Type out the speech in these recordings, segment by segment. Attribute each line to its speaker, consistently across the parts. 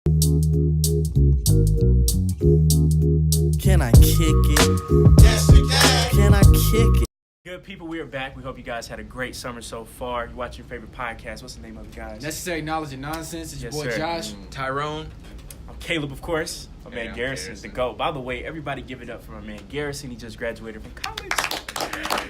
Speaker 1: Can I kick it?
Speaker 2: Yes, we can.
Speaker 1: Can I kick it?
Speaker 3: Good people, we are back. We hope you guys had a great summer so far. You watch your favorite podcast. What's the name of it, guys?
Speaker 4: Necessary Knowledge and Nonsense. It's your
Speaker 3: Yes,
Speaker 4: boy
Speaker 3: sir.
Speaker 4: Josh.
Speaker 5: Tyrone.
Speaker 3: I'm Caleb, of course. My
Speaker 5: Hey,
Speaker 3: man
Speaker 5: I'm
Speaker 3: Garrison,
Speaker 5: Garrison.
Speaker 3: the GOAT. By the way, everybody give it up for my man Garrison. He just graduated from college.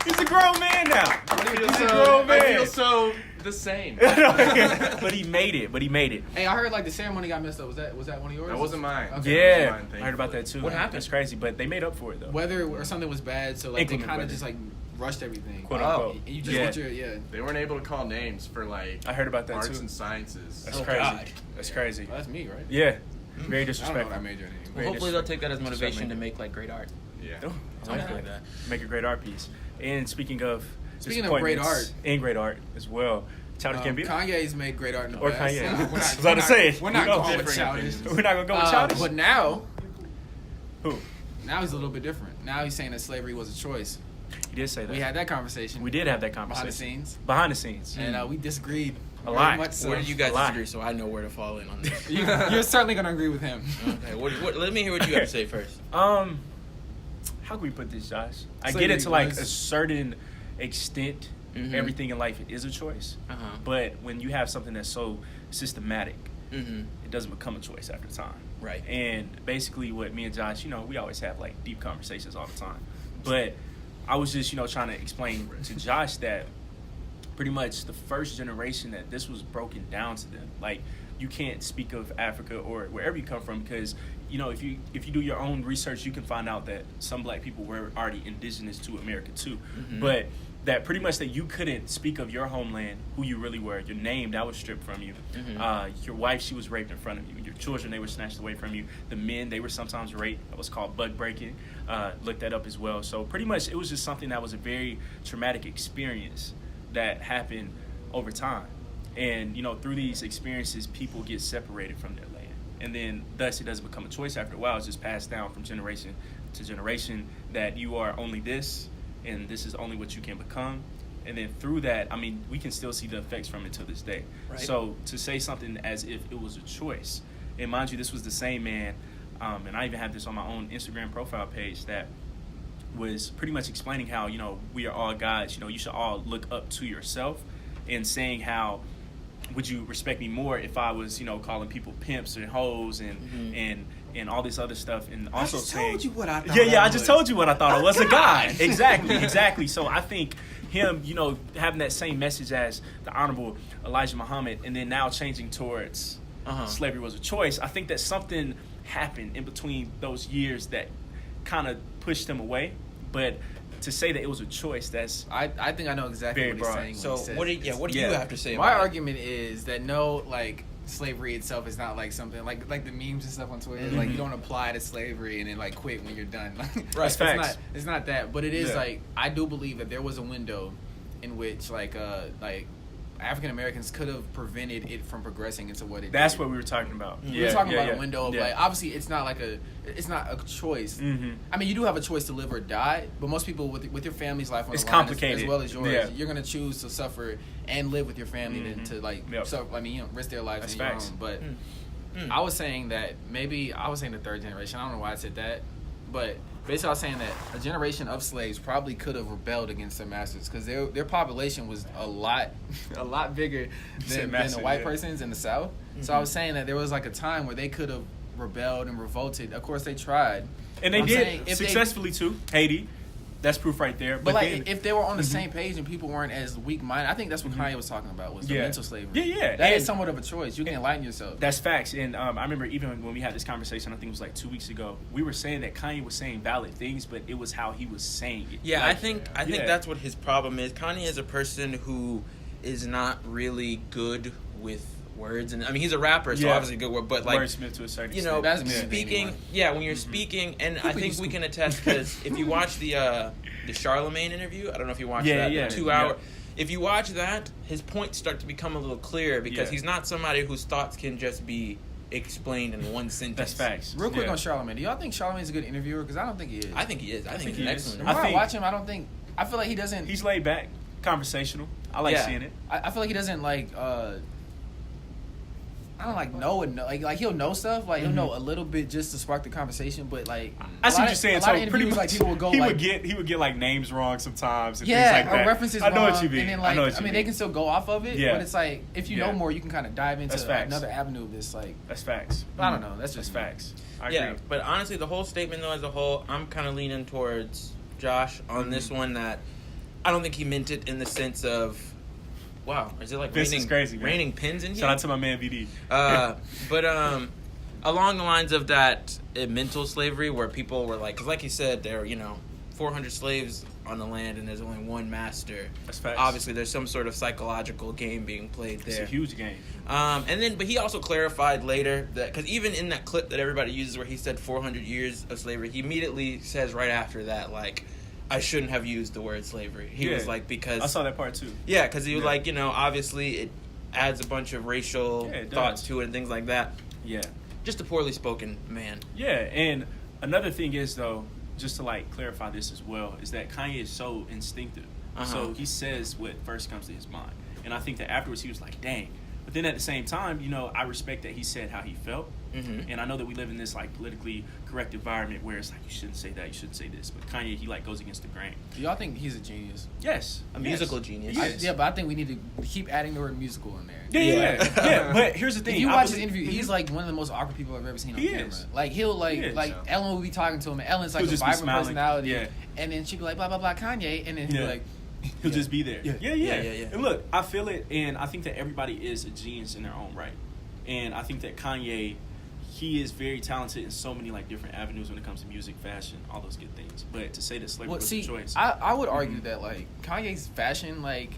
Speaker 3: He's a grown man now. He's a grown man.
Speaker 5: I feel so the same.
Speaker 3: But he made it.
Speaker 4: Hey, I heard like the ceremony got messed up. Was that one of yours?
Speaker 5: That wasn't mine.
Speaker 4: Okay.
Speaker 3: Yeah,
Speaker 5: That was mine,
Speaker 3: I heard about that too.
Speaker 5: What happened?
Speaker 3: That's crazy, but they made up for it though.
Speaker 4: Weather or something was bad, so like they
Speaker 3: Inclement
Speaker 4: kind of
Speaker 3: weather.
Speaker 4: just like rushed everything.
Speaker 3: Quote unquote.
Speaker 4: And you just
Speaker 3: Yeah.
Speaker 4: want your
Speaker 5: They weren't able to call names for like
Speaker 3: I heard about that
Speaker 5: arts
Speaker 3: too.
Speaker 5: and sciences.
Speaker 3: That's
Speaker 4: Oh,
Speaker 3: crazy.
Speaker 4: God.
Speaker 3: That's crazy.
Speaker 4: Well, that's me, right?
Speaker 3: Yeah, very
Speaker 4: I don't know
Speaker 3: disrespectful.
Speaker 4: what I majored in.
Speaker 3: Very
Speaker 6: Well, hopefully they'll
Speaker 3: disrespectful.
Speaker 6: take that as motivation
Speaker 3: Something.
Speaker 6: to make like great art.
Speaker 5: Yeah.
Speaker 3: Oh, I
Speaker 6: Something
Speaker 3: like
Speaker 6: like
Speaker 3: that.
Speaker 6: that.
Speaker 3: Make a great art piece. And speaking of
Speaker 4: Speaking of great
Speaker 3: disappointments and great art as well, Childish Gambino.
Speaker 4: Kanye's made great art in the
Speaker 3: Or
Speaker 4: past.
Speaker 3: Kanye.
Speaker 4: We're
Speaker 3: I was
Speaker 4: not,
Speaker 3: about to say it.
Speaker 4: We're not
Speaker 3: You know,
Speaker 4: going with
Speaker 5: differing
Speaker 4: Childish.
Speaker 5: opinions.
Speaker 3: We're not gonna go with Childish.
Speaker 4: But now
Speaker 3: Who?
Speaker 4: he's a little bit different. Now he's saying that slavery was a choice.
Speaker 3: He did say that.
Speaker 4: We had that conversation.
Speaker 3: We did have that
Speaker 4: behind the
Speaker 3: conversation.
Speaker 4: scenes,
Speaker 3: Behind the scenes.
Speaker 4: and we disagreed
Speaker 3: A lot.
Speaker 4: Much so.
Speaker 6: Where do you guys
Speaker 3: Lie.
Speaker 6: disagree so I know where to fall in on this?
Speaker 4: You're certainly gonna agree with him.
Speaker 6: Okay, let me hear what you have to say first.
Speaker 3: How can we put this, Josh? I
Speaker 4: Slavery
Speaker 3: get it to like
Speaker 4: was-
Speaker 3: a certain extent.
Speaker 6: Mhm.
Speaker 3: Everything in life is a choice.
Speaker 6: Uh-huh.
Speaker 3: But when you have something that's so systematic,
Speaker 6: Mm-hmm.
Speaker 3: it doesn't become a choice after time.
Speaker 6: Right.
Speaker 3: And basically what me and Josh, we always have like deep conversations all the time. But I was just, trying to explain to Josh that pretty much the first generation that this was broken down to them. Like, you can't speak of Africa or wherever you come from because, if you do your own research, you can find out that some black people were already indigenous to America too.
Speaker 6: Mhm.
Speaker 3: But that pretty much that you couldn't speak of your homeland, who you really were, your name, that was stripped from you.
Speaker 6: Mhm.
Speaker 3: Your wife, she was raped in front of you. Your children, they were snatched away from you. The men, they were sometimes raped. That was called bug breaking. Look that up as well. So pretty much it was just something that was a very traumatic experience that happened over time. And, through these experiences, people get separated from their land. And then thus it doesn't become a choice after a while. It's just passed down from generation to generation that you are only this and this is only what you can become. And then through that, we can still see the effects from it to this day.
Speaker 6: Right.
Speaker 3: So to say something as if it was a choice, and mind you, this was the same man, and I even have this on my own Instagram profile page that was pretty much explaining how, we are all gods, you should all look up to yourself, and saying how would you respect me more if I was, calling people pimps and hoes and all this other stuff, and also saying,
Speaker 4: told you what I thought.
Speaker 3: yeah,
Speaker 4: I
Speaker 3: I just
Speaker 4: was.
Speaker 3: told you what I thought. I was a guy. Exactly. So I think him, having that same message as the Honorable Elijah Muhammad, and then now changing towards slavery was a choice. I think that something happened in between those years that kind of pushed him away. But to say that it was a choice, that's
Speaker 4: I think I know exactly
Speaker 3: Very
Speaker 4: what
Speaker 3: broad.
Speaker 4: he's saying.
Speaker 6: So
Speaker 4: when he says
Speaker 6: what do
Speaker 3: Yeah.
Speaker 6: you have to say
Speaker 4: my
Speaker 6: about
Speaker 4: argument is that slavery itself is not like something like the memes and stuff on Twitter.
Speaker 3: Mm-hmm.
Speaker 4: Like you don't apply to slavery and then like quit when you're done.
Speaker 3: Right, facts.
Speaker 4: It's not that, but it is
Speaker 3: Yeah.
Speaker 4: like I do believe that there was a window in which like African Americans could have prevented it from progressing into what it
Speaker 3: that's
Speaker 4: did.
Speaker 3: what we were talking about.
Speaker 4: We were talking about a window of
Speaker 3: Yeah.
Speaker 4: like obviously it's not a choice.
Speaker 3: Mhm.
Speaker 4: I mean, you do have a choice to live or die, but most people with your family's life on
Speaker 3: It's
Speaker 4: the line
Speaker 3: complicated.
Speaker 4: as well as yours,
Speaker 3: Yeah.
Speaker 4: you're gonna choose to suffer and live with your family than
Speaker 3: Mhm.
Speaker 4: to like
Speaker 3: Yep.
Speaker 4: risk their lives
Speaker 3: That's
Speaker 4: in your
Speaker 3: facts.
Speaker 4: own. But
Speaker 6: Mm.
Speaker 4: I was saying that I was saying the third generation. I don't know why I said that, but basically I was saying that a generation of slaves probably could have rebelled against their masters because their population was a lot bigger
Speaker 3: said
Speaker 4: than
Speaker 3: massive,
Speaker 4: the white
Speaker 3: yeah.
Speaker 4: persons in the South. So I was saying that there was like a time where they could have rebelled and revolted. Of course, they tried,
Speaker 3: And they
Speaker 4: I'm saying
Speaker 3: did
Speaker 4: if they-
Speaker 3: successfully too. Haiti, that's proof right there.
Speaker 4: But like,
Speaker 3: then,
Speaker 4: if they were on the same page and people weren't as weak-minded, I think that's what Kanye was talking about was the
Speaker 3: Yeah.
Speaker 4: mental slavery.
Speaker 3: Yeah.
Speaker 4: That is
Speaker 3: And-
Speaker 4: somewhat of a choice. You can enlighten yourself.
Speaker 3: That's facts. And I remember even when we had this conversation, I think it was like 2 weeks ago, we were saying that Kanye was saying valid things, but it was how he was saying it.
Speaker 6: Yeah,
Speaker 3: Like,
Speaker 6: I think
Speaker 3: yeah.
Speaker 6: that's what his problem is. Kanye is a person who is not really good with words, and I mean he's a rapper, so
Speaker 3: Yeah.
Speaker 6: obviously good word, but like
Speaker 3: wordsmith to a certain
Speaker 6: you know,
Speaker 3: extent.
Speaker 4: That's me.
Speaker 6: speaking.
Speaker 4: Anyway.
Speaker 6: Yeah, when you're speaking, and I think we can attest because if you watch the Charlemagne interview, I don't know if you watched
Speaker 3: Yeah,
Speaker 6: that,
Speaker 3: yeah,
Speaker 6: the 2 hour.
Speaker 3: yeah.
Speaker 6: If you watch that, his points start to become a little clearer because
Speaker 3: Yeah.
Speaker 6: he's not somebody whose thoughts can just be explained in one sentence.
Speaker 3: That's facts.
Speaker 4: Real quick
Speaker 3: Yeah.
Speaker 4: on Charlamagne. Do y'all think Charlamagne's a good interviewer? Because I don't think he is.
Speaker 6: I think he is. I think he's
Speaker 3: he
Speaker 6: an
Speaker 3: is.
Speaker 6: excellent.
Speaker 4: The more I
Speaker 3: think-
Speaker 4: watch him, I feel like he doesn't.
Speaker 3: He's laid back, conversational. I like
Speaker 6: Yeah.
Speaker 3: seeing it.
Speaker 4: I feel like he doesn't like. I don't like like he'll know stuff, like he'll know a little bit just to spark the conversation, but like
Speaker 3: I see what you're saying.
Speaker 4: A lot
Speaker 3: So
Speaker 4: of
Speaker 3: pretty
Speaker 4: interviews,
Speaker 3: much,
Speaker 4: like people will go
Speaker 3: he
Speaker 4: like
Speaker 3: would get like names wrong sometimes and
Speaker 4: yeah,
Speaker 3: things like
Speaker 4: or
Speaker 3: that.
Speaker 4: references
Speaker 3: I know
Speaker 4: wrong,
Speaker 3: what you mean.
Speaker 4: and then like
Speaker 3: I know what you
Speaker 4: they
Speaker 3: mean.
Speaker 4: can still go off of it,
Speaker 3: Yeah.
Speaker 4: but it's like if you
Speaker 3: Yeah.
Speaker 4: know more, you can kind of dive into
Speaker 3: That's facts.
Speaker 4: another avenue of this. Like
Speaker 3: That's facts.
Speaker 4: I don't know, that's
Speaker 3: That's
Speaker 4: just me.
Speaker 3: facts. I
Speaker 6: Yeah,
Speaker 3: agree.
Speaker 6: but honestly, the whole statement though, as a whole, I'm kind of leaning towards Josh on this one. That I don't think he meant it in the sense of, wow, is it like
Speaker 3: This is
Speaker 6: raining,
Speaker 3: crazy, man.
Speaker 6: raining pins in here?
Speaker 3: Shout out to my man VD.
Speaker 6: But along the lines of that mental slavery, where people were like, because like you said, there are 400 slaves on the land, and there's only one master.
Speaker 3: That's facts.
Speaker 6: Obviously, there's some sort of psychological game being played
Speaker 3: It's
Speaker 6: there.
Speaker 3: a huge game.
Speaker 6: But he also clarified later that, because even in that clip that everybody uses where he said 400 years of slavery, he immediately says right after that, like, I shouldn't have used the word slavery. He was like, because...
Speaker 3: I saw that part too.
Speaker 6: Yeah, because he was
Speaker 3: Yeah.
Speaker 6: like, obviously it adds a bunch of racial
Speaker 3: Yeah, it
Speaker 6: thoughts
Speaker 3: does.
Speaker 6: to it and things like that.
Speaker 3: Yeah.
Speaker 6: Just a poorly spoken man.
Speaker 3: Yeah, and another thing is though, just to like clarify this as well, is that Kanye is so instinctive. So he says what first comes to his mind. And I think that afterwards he was like, dang. But then at the same time, I respect that he said how he felt.
Speaker 6: Mm-hmm.
Speaker 3: And I know that we live in this like politically correct environment where it's like you shouldn't say that, you shouldn't say this. But Kanye, he like goes against the grain.
Speaker 4: Do y'all think he's a genius?
Speaker 3: Yes.
Speaker 6: A musical genius.
Speaker 3: He is.
Speaker 4: Yeah, but I think we need to keep adding the word musical in there.
Speaker 3: Yeah. But here's the thing.
Speaker 4: If you
Speaker 3: I
Speaker 4: watch his
Speaker 3: believe-
Speaker 4: interview, he's like one of the most awkward people I've ever seen on
Speaker 3: He
Speaker 4: camera.
Speaker 3: is.
Speaker 4: Like he'll
Speaker 3: He is.
Speaker 4: Ellen will be talking to him, and Ellen's like
Speaker 3: He'll
Speaker 4: a
Speaker 3: just be
Speaker 4: vibrant
Speaker 3: smiling.
Speaker 4: personality,
Speaker 3: Yeah.
Speaker 4: and then she'd be like blah blah blah Kanye, and then he'd be like,
Speaker 3: He'll
Speaker 4: Yeah.
Speaker 3: just be there.
Speaker 4: Yeah.
Speaker 3: Yeah.
Speaker 6: Yeah.
Speaker 3: And look, I feel it, and I think that everybody is a genius in their own right. And I think that Kanye, he is very talented in so many like different avenues when it comes to music, fashion, all those good things. But to say that slavery
Speaker 4: well,
Speaker 3: was
Speaker 4: see,
Speaker 3: a choice,
Speaker 4: I would argue that like Kanye's fashion like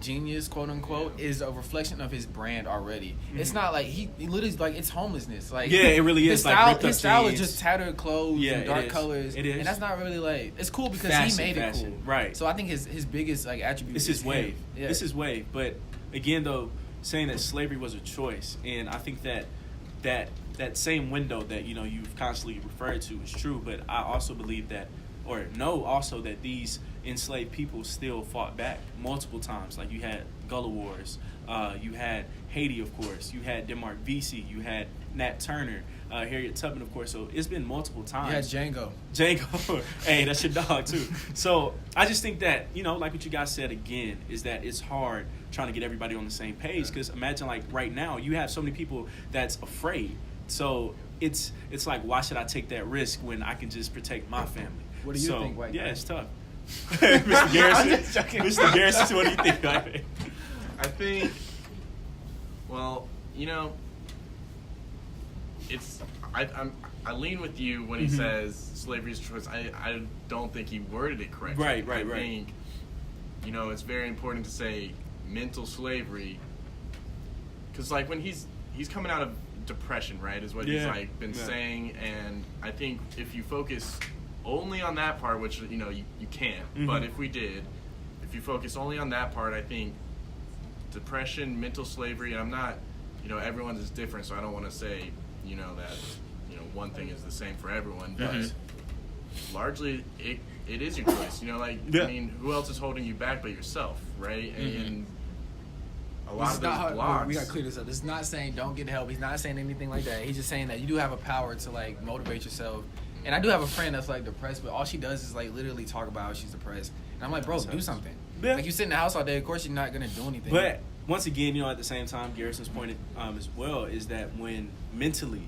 Speaker 4: genius quote unquote is a reflection of his brand already. It's not like he literally like it's homelessness. Like
Speaker 3: Yeah, it really
Speaker 4: his
Speaker 3: is, like,
Speaker 4: style,
Speaker 3: ripped up
Speaker 4: his style is
Speaker 3: jeans.
Speaker 4: just tattered clothes
Speaker 3: Yeah,
Speaker 4: and
Speaker 3: it
Speaker 4: dark
Speaker 3: is.
Speaker 4: colors.
Speaker 3: It is.
Speaker 4: And that's not really like it's cool because
Speaker 3: Fashion,
Speaker 4: he made it
Speaker 3: fashion.
Speaker 4: cool.
Speaker 3: Right.
Speaker 4: So I think his biggest like attribute
Speaker 3: it's
Speaker 4: is
Speaker 3: his wave.
Speaker 4: him. Yeah.
Speaker 3: It's his wave. But again, though, saying that slavery was a choice, and I think that same window that you've constantly referred to is true. But I also believe that, or know also that these enslaved people still fought back multiple times. Like you had Gullah Wars, you had Haiti, of course, you had Denmark Vesey, you had Nat Turner, Harriet Tubman, of course. So it's been multiple times.
Speaker 4: Yeah, Django.
Speaker 3: Django. Hey, that's your dog too. So I just think that, like what you guys said again, is that it's hard trying to get everybody on the same page. Because imagine like right now, you have so many people that's afraid. So it's like, why should I take that risk when I can just protect my family?
Speaker 4: What do you think, White
Speaker 3: Yeah,
Speaker 4: guy?
Speaker 3: it's tough. Mr. Garrison, Mr. Garrison, what do you think, White?
Speaker 5: I think, well, it's I lean with you when he says slavery is choice. I don't think he worded it correctly.
Speaker 3: Right.
Speaker 5: I think, it's very important to say mental slavery, because like when he's coming out of depression, right, is what he's
Speaker 3: Yeah.
Speaker 5: like been
Speaker 3: Yeah.
Speaker 5: saying, and I think if you focus only on that part, which you can't, but if you focus only on that part, I think depression, mental slavery, and I'm not, everyone's is different, so I don't want to say, that, one thing is the same for everyone, but largely it is your choice,
Speaker 3: Yeah.
Speaker 5: I mean, who else is holding you back but yourself, right? And a lot
Speaker 4: This
Speaker 5: of
Speaker 4: is
Speaker 5: those
Speaker 4: not
Speaker 5: blocks.
Speaker 4: we gotta clear this up. This is not saying don't get help. He's not saying anything like that. He's just saying that you do have a power to like motivate yourself. And I do have a friend that's like depressed, but all she does is like literally talk about how she's depressed. And I'm like, bro, do something.
Speaker 3: Yeah.
Speaker 4: Like you sit in the house all day. Of course, you're not gonna do anything.
Speaker 3: But once again, at the same time, Garrison's point as well is that when mentally,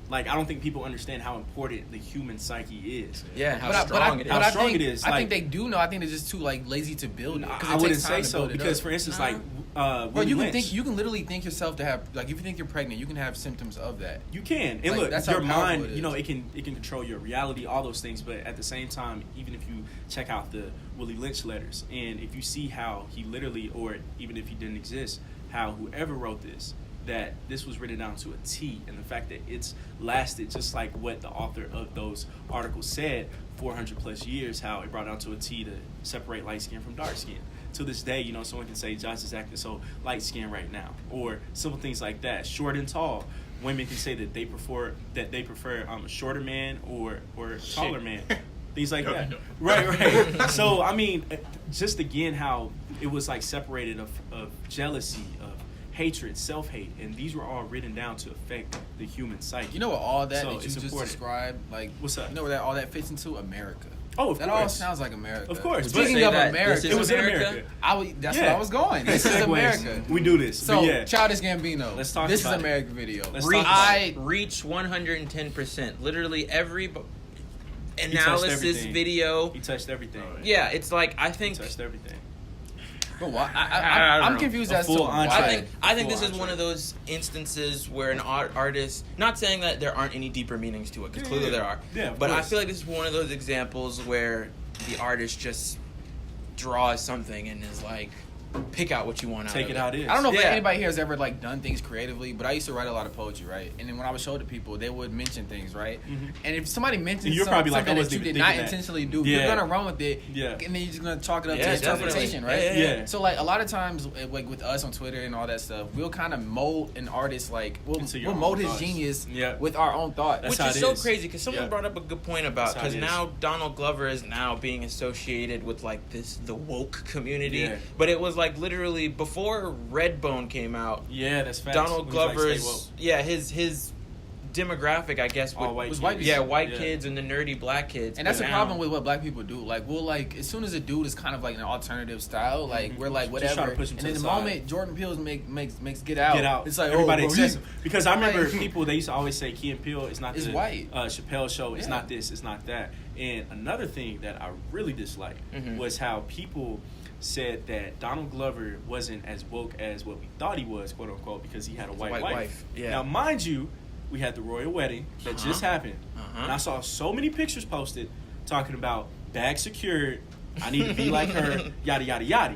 Speaker 3: like, I don't think people understand how important the human psyche is.
Speaker 6: Yeah, how
Speaker 4: But I-
Speaker 6: strong it is.
Speaker 3: How strong
Speaker 4: think,
Speaker 3: it is,
Speaker 4: I
Speaker 3: like-
Speaker 4: think they do know. I think they're just too like lazy to build it. 'cause
Speaker 3: I
Speaker 4: it
Speaker 3: wouldn't
Speaker 4: takes time
Speaker 3: say
Speaker 4: to
Speaker 3: so
Speaker 4: build it
Speaker 3: because,
Speaker 4: up.
Speaker 3: for instance, like
Speaker 4: Bro,
Speaker 3: Willie
Speaker 4: you can
Speaker 3: Lynch,
Speaker 4: think you can literally think yourself to have like if you think you're pregnant, you can have symptoms of that.
Speaker 3: you can, and
Speaker 4: Like,
Speaker 3: look,
Speaker 4: that's how
Speaker 3: your
Speaker 4: powerful
Speaker 3: mind,
Speaker 4: it is.
Speaker 3: it can control your reality, all those things. But at the same time, even if you check out the Willie Lynch letters, and if you see how he literally, or even if he didn't exist, how whoever wrote this, that this was written down to a T, and the fact that it's lasted just like what the author of those articles said, 400 plus years, how it brought down to a T to separate light skin from dark skin. To this day, someone can say Josh is acting so light skinned right now, or simple things like that. Short and tall, women can say that they prefer a shorter man or taller man. Things like that. Right. So I mean, just again how it was like separated of jealousy, of hatred, self-hate, and these were all written down to affect the human psyche.
Speaker 4: You know what all that
Speaker 3: So
Speaker 4: that you
Speaker 3: it's
Speaker 4: just
Speaker 3: important.
Speaker 4: described, like,
Speaker 3: What's that?
Speaker 4: You know where that all that fits into? America.
Speaker 3: Oh, of
Speaker 4: that
Speaker 3: course.
Speaker 4: all sounds like America.
Speaker 3: Of course.
Speaker 6: Would you
Speaker 4: Speaking
Speaker 6: say
Speaker 4: of
Speaker 6: that
Speaker 4: America,
Speaker 6: this
Speaker 3: It was in America.
Speaker 4: That's
Speaker 3: Yeah.
Speaker 4: where I was going. This is
Speaker 3: Segues.
Speaker 4: America.
Speaker 3: We do this.
Speaker 4: So,
Speaker 3: But yeah.
Speaker 4: Childish Gambino.
Speaker 3: Let's talk
Speaker 4: This
Speaker 3: about
Speaker 4: is
Speaker 3: it.
Speaker 4: America video.
Speaker 3: Let's
Speaker 6: reach,
Speaker 3: talk about it.
Speaker 6: reach 110%. Literally every
Speaker 3: touched
Speaker 6: analysis
Speaker 3: everything.
Speaker 6: video.
Speaker 3: He touched everything.
Speaker 5: Oh,
Speaker 6: Yeah, it's like I
Speaker 3: He
Speaker 6: think
Speaker 3: touched everything.
Speaker 4: But why?
Speaker 6: I don't
Speaker 4: I'm
Speaker 6: know.
Speaker 4: confused
Speaker 3: A
Speaker 4: as to
Speaker 3: full
Speaker 4: why.
Speaker 3: entree.
Speaker 6: I think
Speaker 3: Full
Speaker 6: this is
Speaker 3: entree.
Speaker 6: one of those instances where an artist, not saying that there aren't any deeper meanings to it, because clearly there are.
Speaker 3: Yeah, of
Speaker 6: but I
Speaker 3: course.
Speaker 6: feel like this is one of those examples where the artist just draws something and is like, pick out what you want out
Speaker 3: Take
Speaker 6: of
Speaker 3: it how it is.
Speaker 4: I don't know if
Speaker 6: Yeah.
Speaker 4: anybody here has ever like done things creatively, but I used to write a lot of poetry, right? And then when I would show it to people, they would mention things, right?
Speaker 3: Mhm.
Speaker 4: And if somebody mentions
Speaker 3: And you're probably like,
Speaker 4: something
Speaker 3: I
Speaker 4: that you
Speaker 3: wasn't
Speaker 4: did
Speaker 3: even
Speaker 4: not
Speaker 3: thinking that.
Speaker 4: intentionally do,
Speaker 3: Yeah.
Speaker 4: you're gonna run with it,
Speaker 3: Yeah.
Speaker 4: and then you're just gonna chalk it up
Speaker 6: Yeah,
Speaker 4: to interpretation,
Speaker 6: definitely.
Speaker 4: right?
Speaker 3: Yeah.
Speaker 4: So like a lot of times, like with us on Twitter and all that stuff, we'll kind of mold an artist, like
Speaker 3: Into your
Speaker 4: we'll mold
Speaker 3: own
Speaker 4: his
Speaker 3: thoughts.
Speaker 4: genius
Speaker 3: Yeah.
Speaker 4: with our own thoughts.
Speaker 3: That's
Speaker 6: Which
Speaker 3: how
Speaker 6: is
Speaker 3: it
Speaker 6: so
Speaker 3: is.
Speaker 6: crazy because someone
Speaker 3: Yeah.
Speaker 6: brought up a good point about
Speaker 3: That's how it
Speaker 6: because
Speaker 3: is.
Speaker 6: now Donald Glover is now being associated with like the woke community,
Speaker 3: Yeah.
Speaker 6: but it was like literally before Redbone came out.
Speaker 3: Yeah, that's facts.
Speaker 6: Donald
Speaker 3: He was like,
Speaker 6: Glover's
Speaker 3: stay woke.
Speaker 6: his demographic, I guess,
Speaker 3: All white
Speaker 4: was
Speaker 3: kids.
Speaker 4: white people.
Speaker 6: yeah, white
Speaker 3: Yeah.
Speaker 6: kids and the nerdy black kids.
Speaker 4: And that's
Speaker 6: but
Speaker 4: the
Speaker 6: now-
Speaker 4: problem with what black people do. Like we'll like as soon as a dude is kind of like an alternative style, like we're like
Speaker 3: Just try
Speaker 4: whatever.
Speaker 3: to push him
Speaker 4: And
Speaker 3: to
Speaker 4: then
Speaker 3: the
Speaker 4: the
Speaker 3: side.
Speaker 4: moment Jordan Peele makes Get Out,
Speaker 3: Get out.
Speaker 4: it's like
Speaker 3: everybody
Speaker 4: oh, bro,
Speaker 3: excessive. Because I
Speaker 4: I'm
Speaker 3: remember
Speaker 4: like-
Speaker 3: people, they used to always say Key and Peele is not
Speaker 4: It's
Speaker 3: the
Speaker 4: white.
Speaker 3: Chappelle show. It's
Speaker 4: Yeah.
Speaker 3: not this. It's not that. And another thing that I really disliked
Speaker 6: Mhm.
Speaker 3: was how people said that Donald Glover wasn't as woke as what we thought he was, quote unquote, because he had a white,
Speaker 6: white
Speaker 3: wife.
Speaker 6: wife, yeah.
Speaker 3: Now, mind you, we had the royal wedding that
Speaker 6: Uh-huh.
Speaker 3: just happened,
Speaker 6: Uh-huh.
Speaker 3: and I saw so many pictures posted talking about bag secured. I need to be like her, yada yada yada.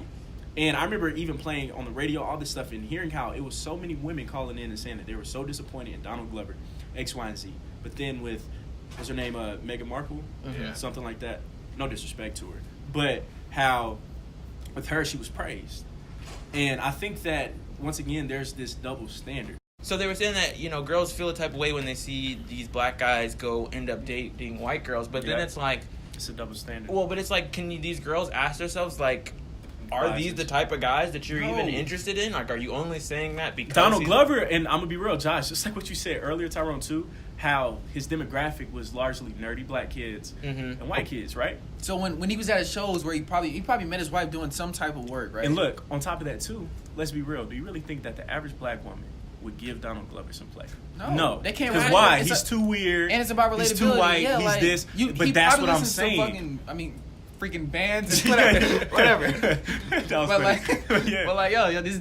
Speaker 3: And I remember even playing on the radio all this stuff and hearing how it was so many women calling in and saying that they were so disappointed in Donald Glover, X, Y, and Z. But then with, what's her name, Meghan Markle?
Speaker 5: Yeah.
Speaker 3: Something like that. No disrespect to her. But how with her she was praised. And I think that, once again, there's this double standard.
Speaker 6: So they were saying that girls feel a type of way when they see these black guys go end up dating white girls, but then
Speaker 3: Yeah.
Speaker 6: it's like,
Speaker 3: It's a double standard.
Speaker 6: well, but it's like, these girls ask themselves like, are
Speaker 3: Biases.
Speaker 6: these the type of guys that you're even
Speaker 3: No.
Speaker 6: interested in? Like, are you only saying that because
Speaker 3: Donald
Speaker 6: he's-
Speaker 3: Glover, and I'm gonna be real, Josh, just like what you said earlier, Tyrone too, how his demographic was largely nerdy black kids
Speaker 6: Mhm.
Speaker 3: and white kids, right?
Speaker 4: So when he was at his shows where he probably met his wife doing some type of work, right?
Speaker 3: And look, on top of that too, let's be real. Do you really think that the average black woman would give Donald Glover some play?
Speaker 4: No, they can't.
Speaker 3: Because
Speaker 4: ride-
Speaker 3: why?
Speaker 4: it's
Speaker 3: He's
Speaker 4: a-
Speaker 3: too weird.
Speaker 4: and it's about relatability.
Speaker 3: He's too white.
Speaker 4: Yeah,
Speaker 3: he's
Speaker 4: like,
Speaker 3: this.
Speaker 4: he
Speaker 3: But that's
Speaker 4: probably
Speaker 3: what I'm
Speaker 4: listens to
Speaker 3: saying.
Speaker 4: fucking, freaking bands, and whatever.
Speaker 3: That was
Speaker 4: But
Speaker 3: funny.
Speaker 4: like,
Speaker 3: Yeah.
Speaker 4: but like, yo, this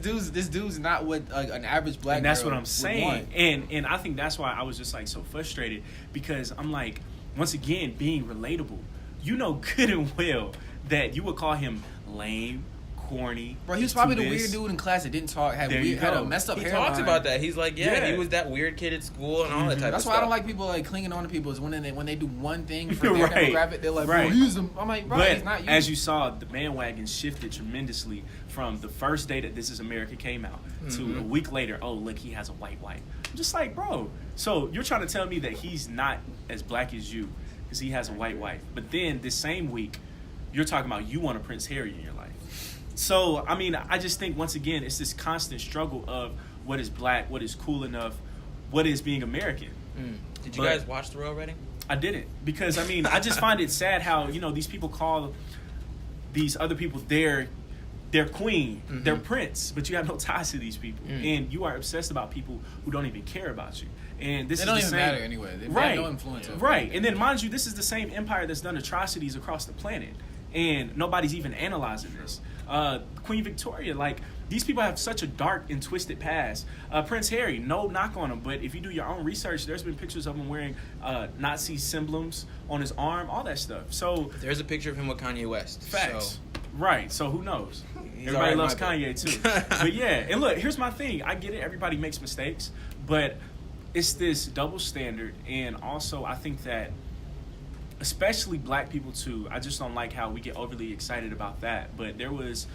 Speaker 4: dude's not what an average black.
Speaker 3: And that's
Speaker 4: girl
Speaker 3: what I'm
Speaker 4: would
Speaker 3: saying.
Speaker 4: want.
Speaker 3: And I think that's why I was just like so frustrated, because I'm like, once again, being relatable. You know good and well that you would call him lame, corny.
Speaker 4: Bro, he was
Speaker 3: he's
Speaker 4: probably
Speaker 3: too
Speaker 4: the
Speaker 3: this.
Speaker 4: weird dude in class that didn't talk, had
Speaker 3: There you
Speaker 4: had a
Speaker 3: go.
Speaker 4: messed up
Speaker 6: He
Speaker 4: hairline.
Speaker 6: talks about that. He's like,
Speaker 3: Yeah.
Speaker 6: he was that weird kid at school and all that type
Speaker 4: That's
Speaker 6: of
Speaker 4: why I
Speaker 6: stuff.
Speaker 4: don't like people like clinging on to people. Is when they do one thing for their
Speaker 3: Right.
Speaker 4: demographic, they're like,
Speaker 3: Right.
Speaker 4: bro, use them. I'm like, bro,
Speaker 3: But
Speaker 4: it's not you.
Speaker 3: as you saw, the bandwagon shifted tremendously from the first day that This Is America came out to a week later. Oh, look, he has a white wife. I'm just like, bro. So you're trying to tell me that he's not as black as you because he has a white wife. But then this same week, you're talking about you want a Prince Harry in your life. So I mean, I just think once again, it's this constant struggle of what is black, what is cool enough, what is being American.
Speaker 6: Did you
Speaker 3: But-
Speaker 6: guys watch the Royal Wedding?
Speaker 3: I didn't, because I mean, I just find it sad how these people call these other people their queen, their prince, but you have no ties to these people, and you are obsessed about people who don't even care about you. And this
Speaker 4: they
Speaker 3: is
Speaker 4: don't
Speaker 3: the
Speaker 4: even
Speaker 3: same,
Speaker 4: matter anyway. They
Speaker 3: right?
Speaker 4: have no influence. over
Speaker 3: Right,
Speaker 4: anything.
Speaker 3: and then mind you, this is the same empire that's done atrocities across the planet, and nobody's even analyzing this. Queen Victoria, like, these people have such a dark and twisted past. Prince Harry, no knock on him, but if you do your own research, there's been pictures of him wearing Nazi emblems on his arm, all that stuff. So
Speaker 6: There's a picture of him with Kanye West.
Speaker 3: facts,
Speaker 6: So,
Speaker 3: right? So who knows?
Speaker 6: He's
Speaker 3: Everybody
Speaker 6: alright in
Speaker 3: loves
Speaker 6: my book.
Speaker 3: Kanye too, but yeah. And look, here's my thing. I get it. Everybody makes mistakes, but it's this double standard, and also I think that, especially black people too, I just don't like how we get overly excited about that. But there was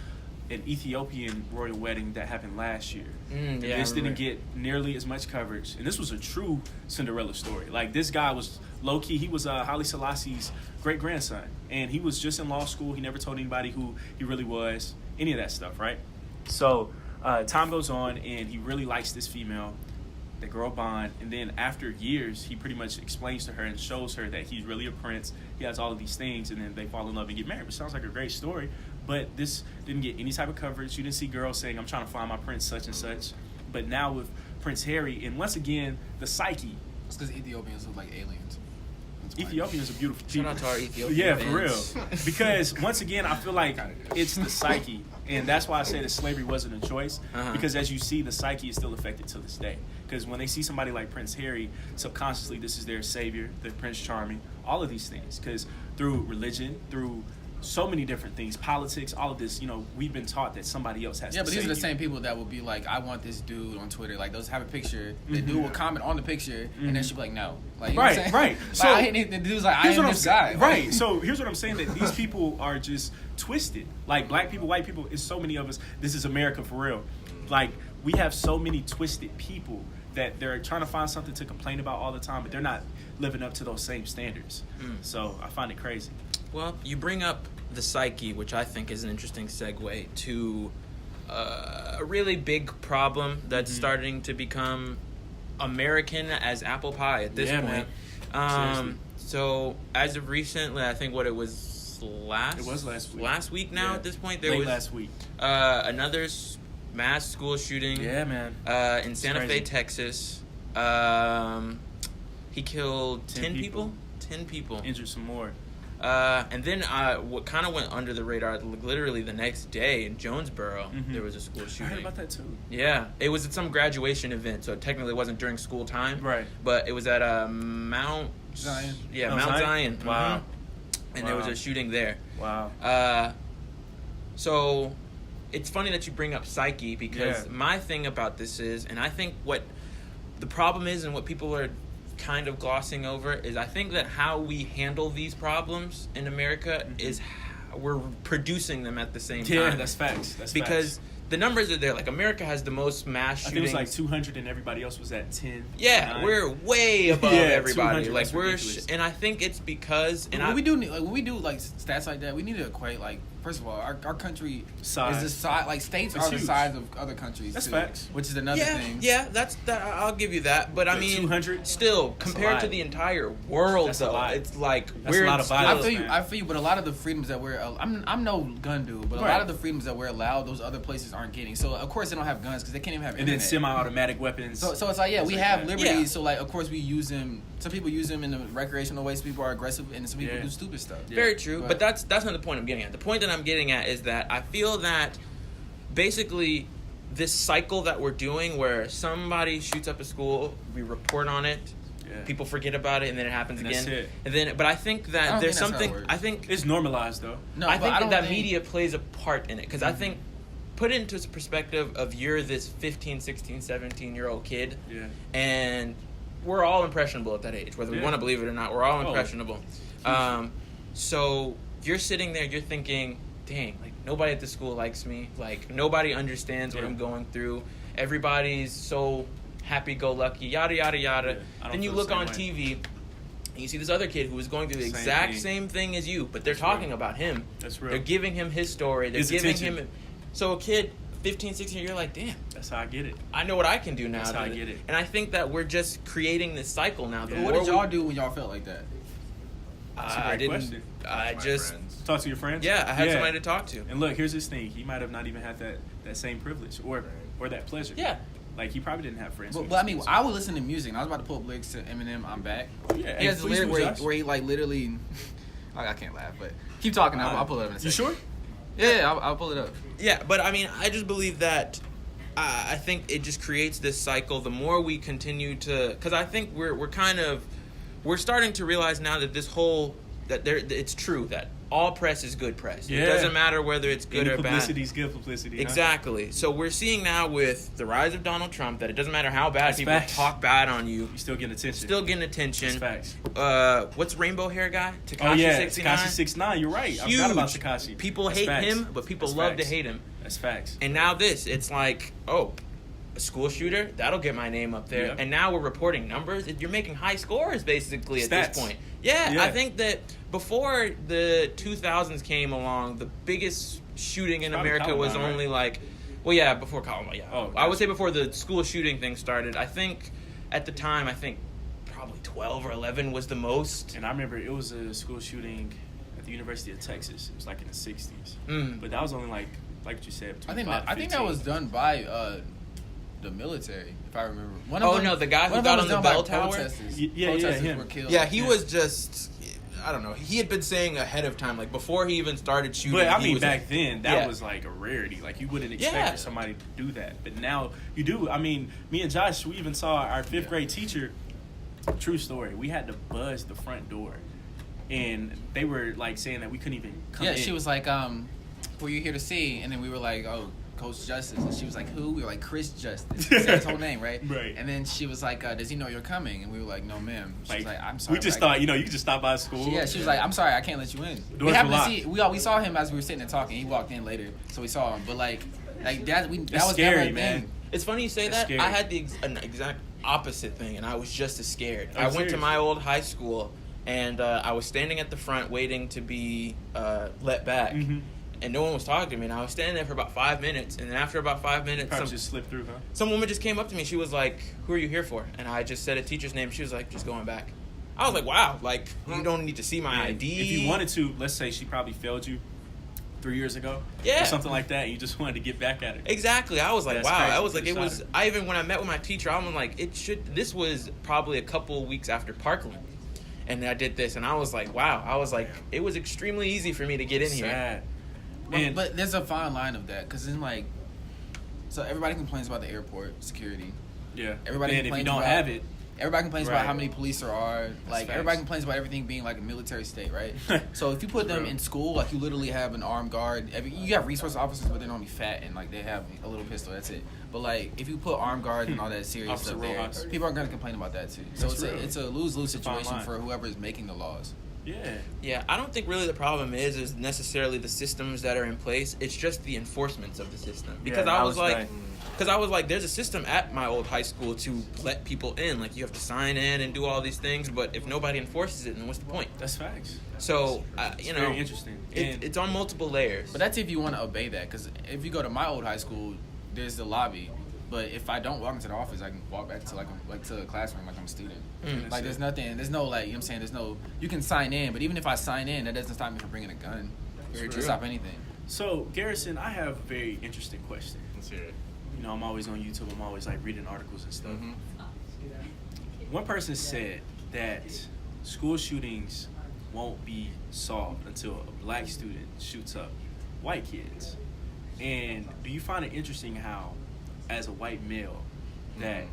Speaker 3: an Ethiopian royal wedding that happened last year. And
Speaker 6: yeah, I
Speaker 3: this didn't
Speaker 6: remember.
Speaker 3: get nearly as much coverage. And this was a true Cinderella story. Like, this guy was low-key, he was Haile Selassie's great-grandson. And he was just in law school. He never told anybody who he really was, any of that stuff, right? So, Time goes on, and he really likes this female. They grow a bond, and then after years, he pretty much explains to her and shows her that he's really a prince. He has all of these things, and then they fall in love and get married, which sounds like a great story. But this didn't get any type of coverage. You didn't see girls saying, I'm trying to find my prince such and such. But now with Prince Harry, and once again, the psyche.
Speaker 4: It's because Ethiopians look like aliens.
Speaker 3: Ethiopians are beautiful people.
Speaker 6: Shout out to our Ethiopian
Speaker 3: Yeah,
Speaker 6: fans.
Speaker 3: for real. Because once again, I feel like it's the psyche, and that's why I say that slavery wasn't a choice.
Speaker 6: Uh-huh.
Speaker 3: Because as you see, the psyche is still affected to this day. Because when they see somebody like Prince Harry, subconsciously this is their savior, their Prince Charming, all of these things. Because through religion, through so many different things, politics, all of this, we've been taught that somebody else has to
Speaker 4: Yeah, but these are the
Speaker 3: save
Speaker 4: same people that will be like, I want this dude on Twitter. Like, they'll have a picture. The dude will comment on the picture, and then she'll be like, no. Like, you know what I'm saying?
Speaker 3: Right.
Speaker 4: Like,
Speaker 3: So
Speaker 4: I hate the dude's like, I
Speaker 3: here's
Speaker 4: am
Speaker 3: what I'm
Speaker 4: this guy.
Speaker 3: saying. Right. So here's what I'm saying, that these people are just twisted. Like, black people, white people, it's so many of us. This is America for real. Like, we have so many twisted people that they're trying to find something to complain about all the time, but they're not living up to those same standards. So I find it crazy.
Speaker 6: Well, you bring up the psyche, which I think is an interesting segue to a really big problem that's starting to become American as apple pie at this point.
Speaker 3: Seriously.
Speaker 6: So as of recently, I think it was last week. Last week now.
Speaker 3: Yeah.
Speaker 6: At this point, there
Speaker 3: Late
Speaker 6: was
Speaker 3: last week.
Speaker 6: another mass school shooting.
Speaker 3: Yeah, man.
Speaker 6: In Santa Fe,
Speaker 3: crazy.
Speaker 6: Texas. He killed 10 people. 10 people.
Speaker 3: Injured some more.
Speaker 6: And then what kind of went under the radar, literally the next day in Jonesboro, there was a school
Speaker 3: I
Speaker 6: shooting.
Speaker 3: heard about that too.
Speaker 6: Yeah, it was at some graduation event, so technically it wasn't during school time.
Speaker 3: Right.
Speaker 6: But it was at Mount
Speaker 4: Zion.
Speaker 6: Yeah,
Speaker 3: Mount
Speaker 6: Mount
Speaker 3: Zion?
Speaker 6: Zion.
Speaker 3: Wow.
Speaker 6: Mhm. And there was
Speaker 3: Wow.
Speaker 6: a shooting there.
Speaker 3: Wow.
Speaker 6: So it's funny that you bring up psyche, because
Speaker 3: Yeah.
Speaker 6: my thing about this is, and I think what the problem is and what people are kind of glossing over is, I think that how we handle these problems in America is we're producing them at the same time.
Speaker 3: Yeah, that's facts. That's
Speaker 6: because
Speaker 3: facts.
Speaker 6: the numbers are there. Like, America has the most mass
Speaker 3: I think it
Speaker 6: shootings.
Speaker 3: was like 200 and everybody else was at 10.
Speaker 6: Yeah,
Speaker 3: 9.
Speaker 6: we're way above
Speaker 3: Yeah,
Speaker 6: everybody.
Speaker 3: 200,
Speaker 6: Like,
Speaker 3: that's
Speaker 6: we're
Speaker 3: ridiculous.
Speaker 6: and I think it's because
Speaker 4: When we do stats like that, we need to equate, like, first of all, our country
Speaker 3: Size.
Speaker 4: is the size, like, states
Speaker 3: It's
Speaker 4: are the
Speaker 3: huge.
Speaker 4: size of other countries.
Speaker 3: That's
Speaker 4: too,
Speaker 3: facts.
Speaker 4: which is another thing.
Speaker 6: Yeah, that I'll give you that. But I
Speaker 3: But
Speaker 6: mean,
Speaker 3: 200?
Speaker 6: still
Speaker 3: That's a
Speaker 6: compared
Speaker 3: lot.
Speaker 6: to the entire world,
Speaker 3: That's a
Speaker 6: though,
Speaker 3: lot.
Speaker 6: it's like
Speaker 3: That's a lot of
Speaker 4: I
Speaker 3: violence.
Speaker 4: feel you.
Speaker 3: man.
Speaker 4: I feel you. But a lot of the freedoms that I'm no gun dude, but a
Speaker 3: Right.
Speaker 4: lot of the freedoms that we're allowed, those other places aren't getting. So of course they don't have guns because they can't even have
Speaker 3: And then
Speaker 4: internet.
Speaker 3: semi-automatic weapons.
Speaker 4: So it's like, yeah, we
Speaker 3: like
Speaker 4: have
Speaker 3: that.
Speaker 4: liberties.
Speaker 6: Yeah.
Speaker 4: So like, of course we use them. Some people use them in the recreational ways. Some people are aggressive, and some people
Speaker 3: Yeah.
Speaker 4: do stupid stuff.
Speaker 6: Very true.
Speaker 4: But-
Speaker 6: But that's not the point I'm getting at. The point that I'm getting at is that I feel that basically this cycle that we're doing, where somebody shoots up a school, we report on it.
Speaker 3: Yeah.
Speaker 6: People forget about it, and then it happens
Speaker 3: And
Speaker 6: again.
Speaker 3: that's it.
Speaker 6: And then, but I think
Speaker 4: I
Speaker 6: that
Speaker 4: don't
Speaker 6: there's
Speaker 4: think that's how it
Speaker 6: something.
Speaker 4: works.
Speaker 6: I think
Speaker 3: It's normalized, though.
Speaker 4: No,
Speaker 6: I
Speaker 4: but
Speaker 6: think
Speaker 4: I don't
Speaker 6: that
Speaker 4: think-
Speaker 6: media plays a part in it, because I think, put it into perspective of you're this 15, 16, 17-year-old kid,
Speaker 3: Yeah.
Speaker 6: and we're all impressionable at that age, whether we
Speaker 3: Yeah.
Speaker 6: want to believe it or not. We're all
Speaker 3: Oh.
Speaker 6: impressionable. So you're sitting there, you're thinking, dang, like, nobody at the school likes me. Like, nobody understands what
Speaker 3: Yeah.
Speaker 6: I'm going through. Everybody's so happy-go-lucky, yada, yada, yada.
Speaker 3: Yeah. I don't
Speaker 6: Then you
Speaker 3: feel the
Speaker 6: look
Speaker 3: same
Speaker 6: on
Speaker 3: way.
Speaker 6: TV, and you see this other kid who is going through the
Speaker 3: Same
Speaker 6: exact
Speaker 3: thing.
Speaker 6: same thing as you, but they're
Speaker 3: That's
Speaker 6: talking
Speaker 3: real.
Speaker 6: about him.
Speaker 3: That's real.
Speaker 6: They're giving him his story. They're
Speaker 3: His
Speaker 6: giving
Speaker 3: attention.
Speaker 6: him. So a kid, 15, 16, you're like, damn,
Speaker 3: That's how I get it.
Speaker 6: I know what I can do now.
Speaker 3: That's how I get it.
Speaker 6: And I think that we're just creating this cycle now. The
Speaker 3: Yeah.
Speaker 4: What
Speaker 6: more
Speaker 4: did
Speaker 6: we-
Speaker 4: y'all do when y'all felt like that?
Speaker 3: That's a
Speaker 6: I
Speaker 3: great
Speaker 6: didn't.
Speaker 3: question.
Speaker 6: I
Speaker 5: My
Speaker 6: just.
Speaker 5: friends.
Speaker 3: Talk to your friends?
Speaker 6: Yeah, I had somebody to talk to.
Speaker 3: And look, here's his thing. He might have not even had that same privilege or that pleasure.
Speaker 6: Yeah.
Speaker 3: Like, he probably didn't have friends.
Speaker 4: But,
Speaker 3: who
Speaker 4: but I
Speaker 3: was
Speaker 4: mean,
Speaker 3: schools.
Speaker 4: I would listen to music, and I was about to pull up lyrics to Eminem, "I'm Back."
Speaker 3: Yeah,
Speaker 4: He
Speaker 3: hey,
Speaker 4: has a
Speaker 3: please
Speaker 4: lyric
Speaker 3: do,
Speaker 4: where
Speaker 3: Josh.
Speaker 4: he like literally. I can't laugh, but keep talking. I'll pull it up in a
Speaker 3: You
Speaker 4: second.
Speaker 3: sure?
Speaker 4: Yeah, I'll pull it up.
Speaker 6: Yeah, but I mean, I just believe that. I think it just creates this cycle. The more we continue to, because I think we're starting to realize now that it's true that all press is good press.
Speaker 3: Yeah.
Speaker 6: It doesn't matter whether it's good
Speaker 3: Any
Speaker 6: or bad.
Speaker 3: publicity is good publicity. huh?
Speaker 6: Exactly. So we're seeing now with the rise of Donald Trump that it doesn't matter how bad
Speaker 3: That's
Speaker 6: people
Speaker 3: facts.
Speaker 6: talk bad on you,
Speaker 3: You still getting attention.
Speaker 6: still getting attention.
Speaker 3: That's facts.
Speaker 6: What's rainbow hair guy? Tekashi
Speaker 3: Oh, yeah.
Speaker 6: 69?
Speaker 3: Tekashi 69. You're right. I
Speaker 6: Huge.
Speaker 3: forgot about Tekashi.
Speaker 6: People
Speaker 3: That's
Speaker 6: hate
Speaker 3: facts.
Speaker 6: him, but people
Speaker 3: That's
Speaker 6: love
Speaker 3: facts.
Speaker 6: to hate him.
Speaker 3: That's facts.
Speaker 6: And now it's like, oh, a school shooter, that'll get my name up there.
Speaker 3: Yeah.
Speaker 6: And now we're reporting numbers. You're making high scores basically at
Speaker 3: Stats.
Speaker 6: this point. Yeah,
Speaker 3: Yeah.
Speaker 6: I think that before the 2000s came along, the biggest shooting in
Speaker 3: Probably
Speaker 6: America was
Speaker 3: Columbine,
Speaker 6: only like Well, yeah, before Columbine. Yeah,
Speaker 3: Oh,
Speaker 6: I would
Speaker 3: gotcha.
Speaker 6: say before the school shooting thing started. I think at the time, probably 12 or 11 was the most.
Speaker 3: And I remember it was a school shooting at the University of Texas. It was like in the 60s.
Speaker 6: Mm.
Speaker 3: But that was only like what you said,
Speaker 4: I
Speaker 3: between
Speaker 4: think
Speaker 3: 5
Speaker 4: that, I think that
Speaker 3: 15.
Speaker 4: was done by the military, if I remember. One
Speaker 6: Oh,
Speaker 4: them-
Speaker 6: no, the guy who
Speaker 4: one of
Speaker 6: got
Speaker 4: them
Speaker 6: on the
Speaker 4: was done
Speaker 6: bell
Speaker 4: by
Speaker 6: tower?
Speaker 4: protesters.
Speaker 3: Yeah,
Speaker 4: Protesters
Speaker 3: him.
Speaker 4: were killed.
Speaker 6: Yeah, he was just. I don't know. He had been saying ahead of time, like before he even started shooting.
Speaker 3: But I
Speaker 6: he
Speaker 3: mean,
Speaker 6: was
Speaker 3: back then, that
Speaker 6: Yeah.
Speaker 3: was like a rarity. Like, you wouldn't expect
Speaker 6: Yeah.
Speaker 3: for somebody to do that. But now you do. I mean, me and Josh, we even saw our fifth grade teacher. True story. We had to buzz the front door. And they were like saying that we couldn't even come
Speaker 4: Yeah,
Speaker 3: in.
Speaker 4: she was like, who are you here to see? And then we were like, oh, Coach Justice. And she was like, who? We were like, Chris Justice. She said his whole name, right?
Speaker 3: Right.
Speaker 4: And then she was like, does he know you're coming? And we were like, no, ma'am. She was like, I'm sorry.
Speaker 3: we just
Speaker 4: but I
Speaker 3: thought, you could just stop by school.
Speaker 4: Yeah, she was like, I'm sorry, I can't let you in. We
Speaker 3: Doors
Speaker 4: happened
Speaker 3: were
Speaker 4: to
Speaker 3: locked.
Speaker 4: see, we saw him as we were sitting there talking. He walked in later, so we saw him. But like that
Speaker 3: It's
Speaker 4: was never
Speaker 3: scary,
Speaker 4: a
Speaker 3: man.
Speaker 4: thing.
Speaker 6: It's funny you say
Speaker 3: That's
Speaker 6: that.
Speaker 3: scary.
Speaker 6: I had an exact opposite thing, and I was just as scared.
Speaker 3: Oh,
Speaker 6: I went to
Speaker 3: serious?
Speaker 6: my old high school, and I was standing at the front waiting to be let back,
Speaker 3: Mhm.
Speaker 6: and no one was talking to me. And I was standing there for about 5 minutes, and then after about 5 minutes,
Speaker 3: Probably just slipped through, huh?
Speaker 6: some woman just came up to me. She was like, "Who are you here for?" And I just said a teacher's name. She was like, "Just going back." I was like, "Wow, like you don't need to see my
Speaker 3: Man,
Speaker 6: ID."
Speaker 3: If you wanted to, let's say she probably failed you 3 years ago.
Speaker 6: Yeah.
Speaker 3: Or something like that. And you just wanted to get back at her.
Speaker 6: Exactly. I was like,
Speaker 3: That's
Speaker 6: wow.
Speaker 3: crazy.
Speaker 6: I was like,
Speaker 3: You
Speaker 6: it was.
Speaker 3: shot
Speaker 6: I even when I met with my teacher, I'm like, this was probably a couple weeks after Parkland, and I did this, and I was like, wow. I was like, it was extremely easy for me to get in here.
Speaker 3: Sad.
Speaker 4: But,
Speaker 3: And
Speaker 4: but there's a fine line of that, because then like, so everybody complains about the airport security.
Speaker 3: yeah.
Speaker 4: Everybody
Speaker 3: and if you
Speaker 4: complains
Speaker 3: don't
Speaker 4: about-
Speaker 3: have it,
Speaker 4: Everybody complains
Speaker 3: Right.
Speaker 4: about how many police there are. Like
Speaker 3: facts.
Speaker 4: everybody complains about everything being like a military state, right? So if you put them
Speaker 3: True.
Speaker 4: in school, like you literally have an armed guard. You have resource officers, but they're normally fat and like they have a little pistol. That's it. But like if you put armed guards and all that serious
Speaker 3: Officer
Speaker 4: stuff there,
Speaker 3: Rojas.
Speaker 4: people aren't gonna complain about that too. So
Speaker 3: That's real.
Speaker 4: it's a lose-lose
Speaker 3: It's a fine
Speaker 4: situation
Speaker 3: line.
Speaker 4: for whoever is making the laws.
Speaker 3: yeah.
Speaker 6: Yeah, I don't think really the problem is necessarily the systems that are in place. It's just the enforcements of the system. Because
Speaker 3: Yeah,
Speaker 6: I
Speaker 3: that
Speaker 6: was
Speaker 3: was
Speaker 6: like,
Speaker 3: done.
Speaker 6: because I was like, there's a system at my old high school to let people in. Like you have to sign in and do all these things, but if nobody enforces it, then what's the point?
Speaker 3: That's facts.
Speaker 6: So
Speaker 3: It's
Speaker 6: you know,
Speaker 3: very interesting. And
Speaker 6: it's on multiple layers.
Speaker 4: But that's if you want to obey that. Because if you go to my old high school, there's the lobby. But if I don't walk into the office, I can walk back to to a classroom like I'm a student.
Speaker 6: Mm.
Speaker 4: Like there's nothing, there's no like, you know what I'm saying, there's no, you can sign in, but even if I sign in, that doesn't stop me from bringing a gun.
Speaker 6: Very
Speaker 4: It
Speaker 6: true.
Speaker 4: doesn't stop anything.
Speaker 3: so, Garrison, I have a very interesting question.
Speaker 5: Let's hear it.
Speaker 3: You know, I'm always on YouTube. I'm always like reading articles and stuff.
Speaker 5: Mhm.
Speaker 3: One person said that school shootings won't be solved until a black student shoots up white kids. And do you find it interesting how, as a white male, that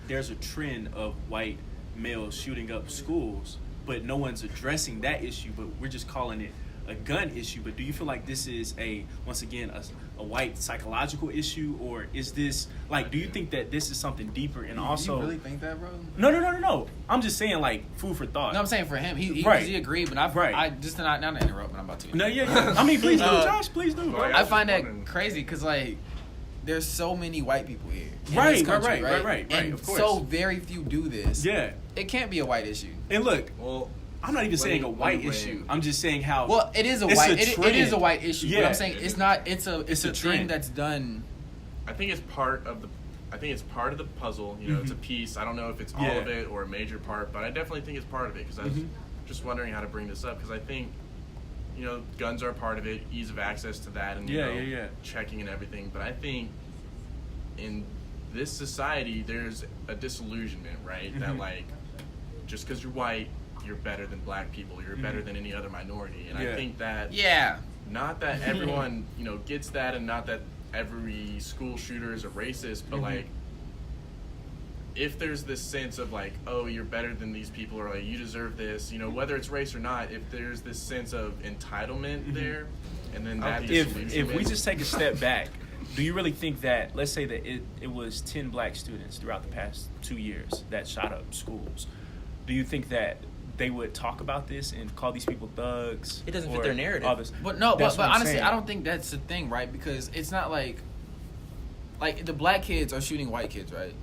Speaker 3: there's a trend of white males shooting up schools, but no one's addressing that issue, but we're just calling it a gun issue? But do you feel like this is once again a white psychological issue, or is this like, do you think that this is something deeper? And also,
Speaker 4: you really think that, bro?
Speaker 3: no. I'm just saying, like, food for thought.
Speaker 4: No, I'm saying for him, he
Speaker 3: Right.
Speaker 4: he agreed, but
Speaker 3: Right.
Speaker 4: I just not to interrupt, but I'm about to.
Speaker 3: No, yeah. I mean, please do, Josh. Please do.
Speaker 5: Oh, yeah.
Speaker 4: I find that
Speaker 5: Wondering.
Speaker 4: crazy because like there's so many white people here, in
Speaker 3: Right,
Speaker 4: this country,
Speaker 3: right,
Speaker 4: and
Speaker 3: of course.
Speaker 4: so very few do this.
Speaker 3: Yeah.
Speaker 4: It can't be a white issue.
Speaker 3: And look,
Speaker 5: Well,
Speaker 3: I'm not even saying a
Speaker 5: let
Speaker 3: white
Speaker 5: me weigh
Speaker 3: issue.
Speaker 5: in.
Speaker 3: I'm just saying how.
Speaker 4: Well, it is a
Speaker 3: It's
Speaker 4: white.
Speaker 3: a
Speaker 4: It is
Speaker 3: trend.
Speaker 4: a white issue. But
Speaker 3: Yeah.
Speaker 4: I'm saying it's not. It's a
Speaker 3: a
Speaker 4: thing
Speaker 3: trend.
Speaker 4: that's done.
Speaker 5: I think it's part of the puzzle. You know, it's a piece. I don't know if it's all
Speaker 3: Yeah.
Speaker 5: of it or a major part, but I definitely think it's part of it because I was just wondering how to bring this up because I think, you know, guns are a part of it, ease of access to that, and you
Speaker 3: Yeah,
Speaker 5: know,
Speaker 3: yeah.
Speaker 5: checking and everything. But I think in this society, there's a disillusionment, right? That like, just because you're white, you're better than black people. You're better than any other minority, and
Speaker 3: Yeah.
Speaker 5: I think that
Speaker 4: Yeah.
Speaker 5: not that everyone gets that, and not that every school shooter is a racist, but like if there's this sense of like, oh, you're better than these people, or like you deserve this, whether it's race or not, if there's this sense of entitlement there, and then that
Speaker 3: if
Speaker 5: disillusionment-
Speaker 3: we just take a step back, do you really think that, let's say that it was 10 black students throughout the past 2 years that shot up schools, do you think that they would talk about this and call these people thugs?
Speaker 6: It doesn't fit
Speaker 3: or
Speaker 6: their narrative.
Speaker 3: all this?
Speaker 4: But no,
Speaker 3: That's
Speaker 4: but
Speaker 3: what I'm
Speaker 4: honestly,
Speaker 3: saying.
Speaker 4: I don't think that's the thing, right? Because it's not like the black kids are shooting white kids, right?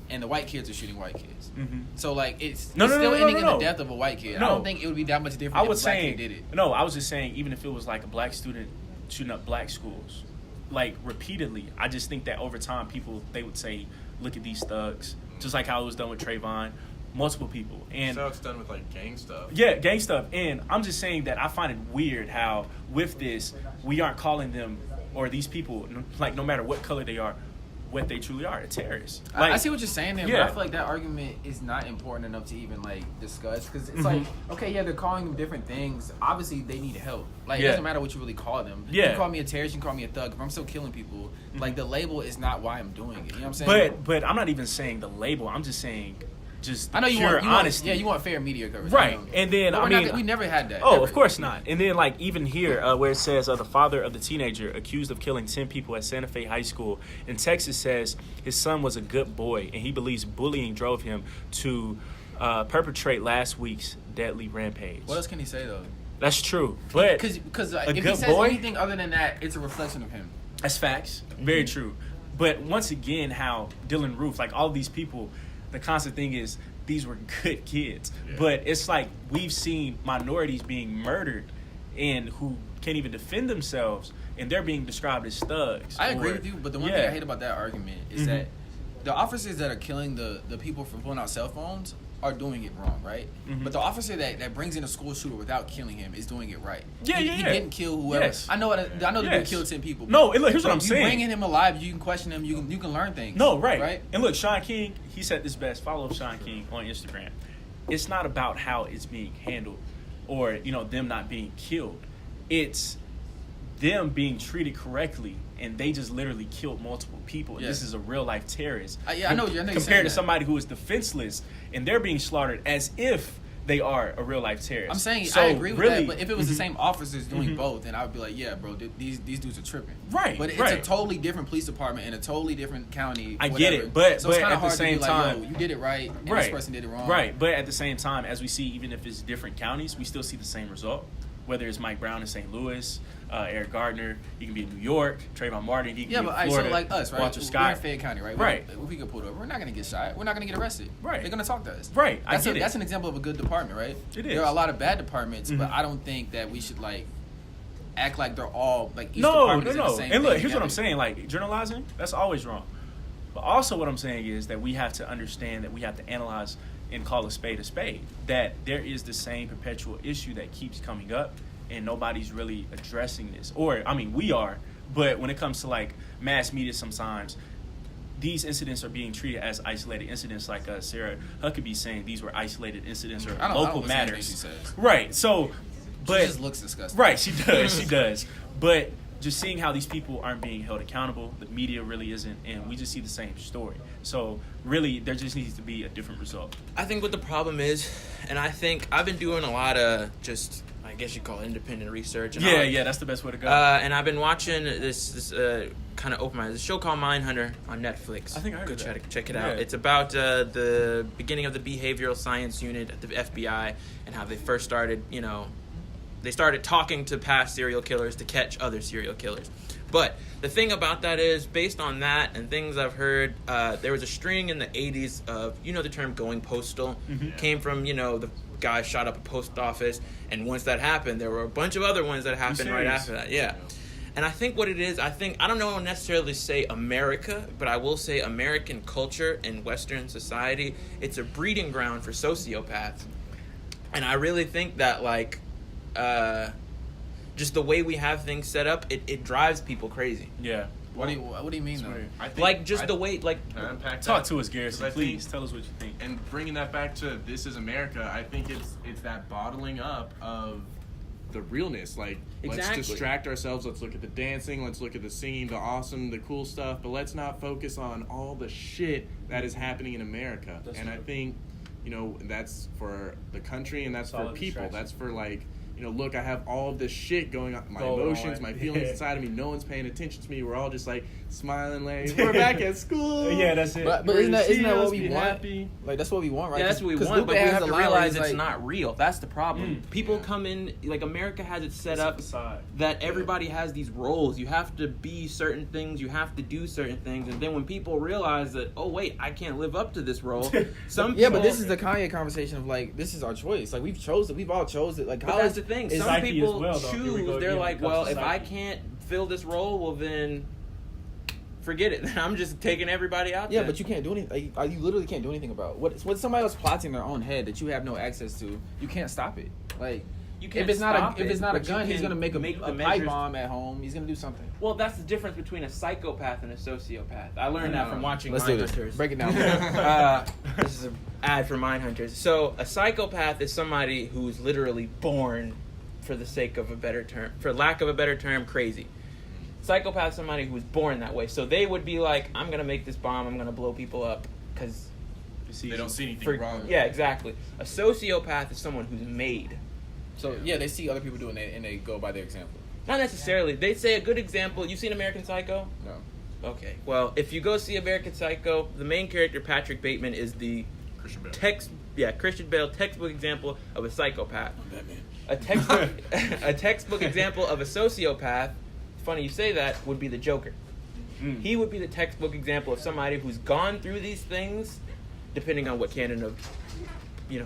Speaker 4: And the white kids are shooting white kids.
Speaker 3: Mhm.
Speaker 4: So like it's
Speaker 3: No, no,
Speaker 4: still
Speaker 3: no, no,
Speaker 4: ending
Speaker 3: no,
Speaker 4: in
Speaker 3: no.
Speaker 4: the death of a white kid.
Speaker 3: No.
Speaker 4: I don't think it would be that much different
Speaker 3: I
Speaker 4: if
Speaker 3: was
Speaker 4: a black
Speaker 3: saying,
Speaker 4: kid did it.
Speaker 3: no, I was just saying, even if it was like a black student shooting up black schools, like repeatedly. I just think that over time, people they would say, "Look at these thugs," just like how it was done with Trayvon, multiple people, and
Speaker 5: So it's done with like gang stuff.
Speaker 3: yeah, gang stuff. And I'm just saying that I find it weird how with this we aren't calling them or these people like no matter what color they are, what they truly are, a terrorist. Like,
Speaker 4: I see what you're saying there, but
Speaker 3: yeah.
Speaker 4: I feel like that argument is not important enough to even like discuss because it's
Speaker 3: Mhm.
Speaker 4: like, okay, yeah, they're calling them different things. Obviously, they need help. Like, it
Speaker 3: Yeah.
Speaker 4: doesn't matter what you really call them. You
Speaker 3: Yeah.
Speaker 4: can call me a terrorist, you can call me a thug. If I'm still killing people, like the label is not why I'm doing it. You know what I'm saying?
Speaker 3: But I'm not even saying the label. I'm just saying just
Speaker 4: I know you
Speaker 3: pure
Speaker 4: want,
Speaker 3: honesty.
Speaker 4: yeah, you want fair media coverage,
Speaker 3: Right.
Speaker 4: I know.
Speaker 3: And then,
Speaker 4: But
Speaker 3: I
Speaker 4: we're not
Speaker 3: mean-
Speaker 4: gonna- we never had that.
Speaker 3: Oh,
Speaker 4: ever.
Speaker 3: of course not. And then, like, even here, where it says the father of the teenager accused of killing 10 people at Santa Fe High School in Texas says his son was a good boy, and he believes bullying drove him to perpetrate last week's deadly rampage.
Speaker 4: What else can he say though?
Speaker 3: That's true. But
Speaker 4: Because
Speaker 3: a
Speaker 4: if he
Speaker 3: good
Speaker 4: says
Speaker 3: boy?
Speaker 4: anything other than that, it's a reflection of him.
Speaker 3: that's facts. Very true. But once again, how Dylan Roof, like all these people, the constant thing is these were good kids.
Speaker 5: Yeah.
Speaker 3: But it's like we've seen minorities being murdered and who can't even defend themselves, and they're being described as thugs.
Speaker 4: I agree
Speaker 3: or-
Speaker 4: with you, but the one
Speaker 3: Yeah.
Speaker 4: thing I hate about that argument is
Speaker 3: Mhm.
Speaker 4: that the officers that are killing the people for pulling out cell phones are doing it wrong, right?
Speaker 3: Mhm.
Speaker 4: But the officer that brings in a school shooter without killing him is doing it right.
Speaker 3: Yeah,
Speaker 4: he,
Speaker 3: yeah,
Speaker 4: he
Speaker 3: yeah.
Speaker 4: didn't kill whoever.
Speaker 3: Yes.
Speaker 4: I know the dude
Speaker 3: Yes.
Speaker 4: killed 10 people.
Speaker 3: No, and look, here's what
Speaker 4: but
Speaker 3: I'm
Speaker 4: you
Speaker 3: saying.
Speaker 4: bringing him alive, you can question him. You can learn things.
Speaker 3: No, right.
Speaker 4: Right.
Speaker 3: And look, Sean King, he said this best. Follow Sean King on Instagram. It's not about how it's being handled or, them not being killed. It's them being treated correctly, and they just literally killed multiple people. And
Speaker 4: Yes.
Speaker 3: this is a real life terrorist.
Speaker 4: I know you're saying
Speaker 3: compared to
Speaker 4: that.
Speaker 3: somebody who is defenseless, and they're being slaughtered as if they are a real life terrorist.
Speaker 4: I'm saying
Speaker 3: So,
Speaker 4: I agree with
Speaker 3: really-
Speaker 4: that, but if it was the
Speaker 3: Mhm.
Speaker 4: same officers doing
Speaker 3: Mhm.
Speaker 4: both, then I would be like, yeah, bro, these dudes are tripping.
Speaker 3: Right,
Speaker 4: But it's
Speaker 3: right.
Speaker 4: a totally different police department in a totally different county.
Speaker 3: I get
Speaker 4: whatever.
Speaker 3: it, but-
Speaker 4: so it's
Speaker 3: but
Speaker 4: kinda
Speaker 3: at the
Speaker 4: hard
Speaker 3: same
Speaker 4: to be
Speaker 3: time-
Speaker 4: like, yo, you did it right, and
Speaker 3: Right.
Speaker 4: this person did it wrong.
Speaker 3: Right, but at the same time, as we see, even if it's different counties, we still see the same result. Whether it's Mike Brown in St. Louis, Eric Gardner, he can be in New York, Trayvon Martin, he can
Speaker 4: Yeah,
Speaker 3: be
Speaker 4: but
Speaker 3: in
Speaker 4: alright,
Speaker 3: Florida,
Speaker 4: so like us, right?
Speaker 3: Walter
Speaker 4: We're in
Speaker 3: Scott.
Speaker 4: Fayette County, right?
Speaker 3: Right.
Speaker 4: If we get pulled over, we're not gonna get shot. We're not gonna get arrested.
Speaker 3: Right.
Speaker 4: They're gonna talk to us.
Speaker 3: Right, I
Speaker 4: That's
Speaker 3: get it.
Speaker 4: That's an example of a good department, right?
Speaker 3: It
Speaker 4: There
Speaker 3: is.
Speaker 4: are a lot of bad departments, but
Speaker 3: Mhm.
Speaker 4: I don't think that we should like act like they're all like each
Speaker 3: No.
Speaker 4: department is in the same
Speaker 3: And look,
Speaker 4: thing
Speaker 3: here's what I'm
Speaker 4: together.
Speaker 3: saying. Like, journalizing, that's always wrong. But also what I'm saying is that we have to understand that we have to analyze and call a spade, that there is the same perpetual issue that keeps coming up, and nobody's really addressing this. Or, I mean, we are, but when it comes to, like, mass media sometimes, these incidents are being treated as isolated incidents, like Sarah Huckabee saying these were isolated incidents or
Speaker 4: I don't
Speaker 3: local
Speaker 4: listen to anything
Speaker 3: matters.
Speaker 4: she says.
Speaker 3: Right, so, but...
Speaker 4: She just looks disgusting.
Speaker 3: Right, she does, she does. But just seeing how these people aren't being held accountable, the media really isn't, and we just see the same story. So really, there just needs to be a different result.
Speaker 6: I think what the problem is, and I think I've been doing a lot of just, I guess you call it independent research. And all.
Speaker 3: Yeah, that's the best way to go.
Speaker 6: And I've been watching this kind of open-minded show called Mindhunter on Netflix.
Speaker 3: I think I heard
Speaker 6: Go
Speaker 3: of that.
Speaker 6: check it out.
Speaker 3: Yeah.
Speaker 6: It's about the beginning of the behavioral science unit at the FBI and how they first started, they started talking to past serial killers to catch other serial killers. But the thing about that is, based on that and things I've heard, there was a string in the 80s of, the term going postal.
Speaker 3: Mhm.
Speaker 6: Came from, the guy shot up a post office. And once that happened, there were a bunch of other ones that happened right
Speaker 3: serious?
Speaker 6: after that. Yeah. And I think what it is, I don't know necessarily say America, but I will say American culture and Western society, it's a breeding ground for sociopaths. And I really think that, just the way we have things set up, it drives people crazy.
Speaker 3: Yeah.
Speaker 4: What do you mean though?
Speaker 5: I think
Speaker 6: The way,
Speaker 5: Can I unpack
Speaker 3: Talk
Speaker 5: that?
Speaker 3: to us, Garrison,
Speaker 5: 'Cause I
Speaker 3: please.
Speaker 5: think-
Speaker 3: Tell us what you think.
Speaker 5: And bringing that back to This Is America, I think it's that bottling up of the realness. Like,
Speaker 6: Exactly.
Speaker 5: let's distract ourselves. Let's look at the dancing. Let's look at the singing, the awesome, the cool stuff. But let's not focus on all the shit that is happening in America.
Speaker 3: That's
Speaker 5: and I
Speaker 3: true.
Speaker 5: think, that's for the country and that's
Speaker 3: Solid
Speaker 5: for people.
Speaker 3: distraction.
Speaker 5: That's for, look, I have all of this shit going on. My
Speaker 3: Going
Speaker 5: emotions,
Speaker 3: on.
Speaker 5: my feelings
Speaker 3: Yeah.
Speaker 5: inside of me. No one's paying attention to me. We're all just, smiling, we're back at school.
Speaker 3: Yeah, that's it.
Speaker 4: But isn't that
Speaker 5: See
Speaker 4: what
Speaker 5: us,
Speaker 4: we
Speaker 5: be
Speaker 4: want?
Speaker 5: happy.
Speaker 4: Like that's what we want, right?
Speaker 6: Yeah, that's what we
Speaker 4: 'Cause
Speaker 6: want,
Speaker 4: Lupe
Speaker 6: but we
Speaker 4: has
Speaker 6: have
Speaker 4: the
Speaker 6: to
Speaker 4: line where
Speaker 6: realize
Speaker 4: he's
Speaker 6: it's
Speaker 4: like-
Speaker 6: not real. That's the problem. People
Speaker 3: Yeah.
Speaker 6: come in, America has it set
Speaker 3: It's a
Speaker 6: up
Speaker 3: facade.
Speaker 6: that everybody has these roles. You have to be certain things, you have to do certain things, and then when people realize that, oh wait, I can't live up to this role, some
Speaker 4: Yeah,
Speaker 6: people,
Speaker 4: but this is the Kanye conversation of this is our choice. Like we've all chose it. Like
Speaker 6: But
Speaker 4: how
Speaker 6: that's
Speaker 4: is
Speaker 6: the thing.
Speaker 4: is
Speaker 6: Some
Speaker 3: psyche as
Speaker 6: people
Speaker 3: well, though. Here we
Speaker 6: choose.
Speaker 3: go
Speaker 6: They're
Speaker 3: again when
Speaker 6: like,
Speaker 3: it comes
Speaker 6: well,
Speaker 3: to
Speaker 6: if I
Speaker 3: psyche.
Speaker 6: can't fill this role, well then forget it. Then I'm just taking everybody out.
Speaker 4: Yeah,
Speaker 6: then.
Speaker 4: but you can't do anything. Like, you literally can't do anything about what somebody else plots in their own head that you have no access to. You can't stop it. Like,
Speaker 6: You can't
Speaker 4: if it's not
Speaker 6: stop
Speaker 4: a
Speaker 6: it,
Speaker 4: gun,
Speaker 6: but you
Speaker 4: he's
Speaker 6: can
Speaker 4: gonna make a
Speaker 6: the
Speaker 4: pipe
Speaker 6: measures-
Speaker 4: bomb at home. He's gonna do something.
Speaker 6: Well, that's the difference between a psychopath and a sociopath. I learned that from watching
Speaker 4: Let's do this.
Speaker 6: Mindhunters.
Speaker 4: Break it down.
Speaker 6: This is an ad for Mindhunters. So a psychopath is somebody who's literally born, for the sake of a better term, for lack of a better term, crazy. Psychopath is somebody who's born that way. So they would be like, I'm gonna make this bomb. I'm gonna blow people up because
Speaker 5: They don't see anything wrong with
Speaker 6: Yeah,
Speaker 5: it.
Speaker 6: exactly. A sociopath is someone who's made.
Speaker 4: So yeah, they see other people doing it and they go by their example.
Speaker 6: Not necessarily. They say a good example. You've seen American Psycho?
Speaker 4: No.
Speaker 6: Okay. Well, if you go see American Psycho, the main character, Patrick Bateman, is the
Speaker 5: Christian Bale.
Speaker 6: Christian Bale textbook example of a psychopath.
Speaker 4: Batman.
Speaker 6: A textbook a textbook example of a sociopath, funny you say that, would be the Joker. He would be the textbook example of somebody who's gone through these things, depending on what canon of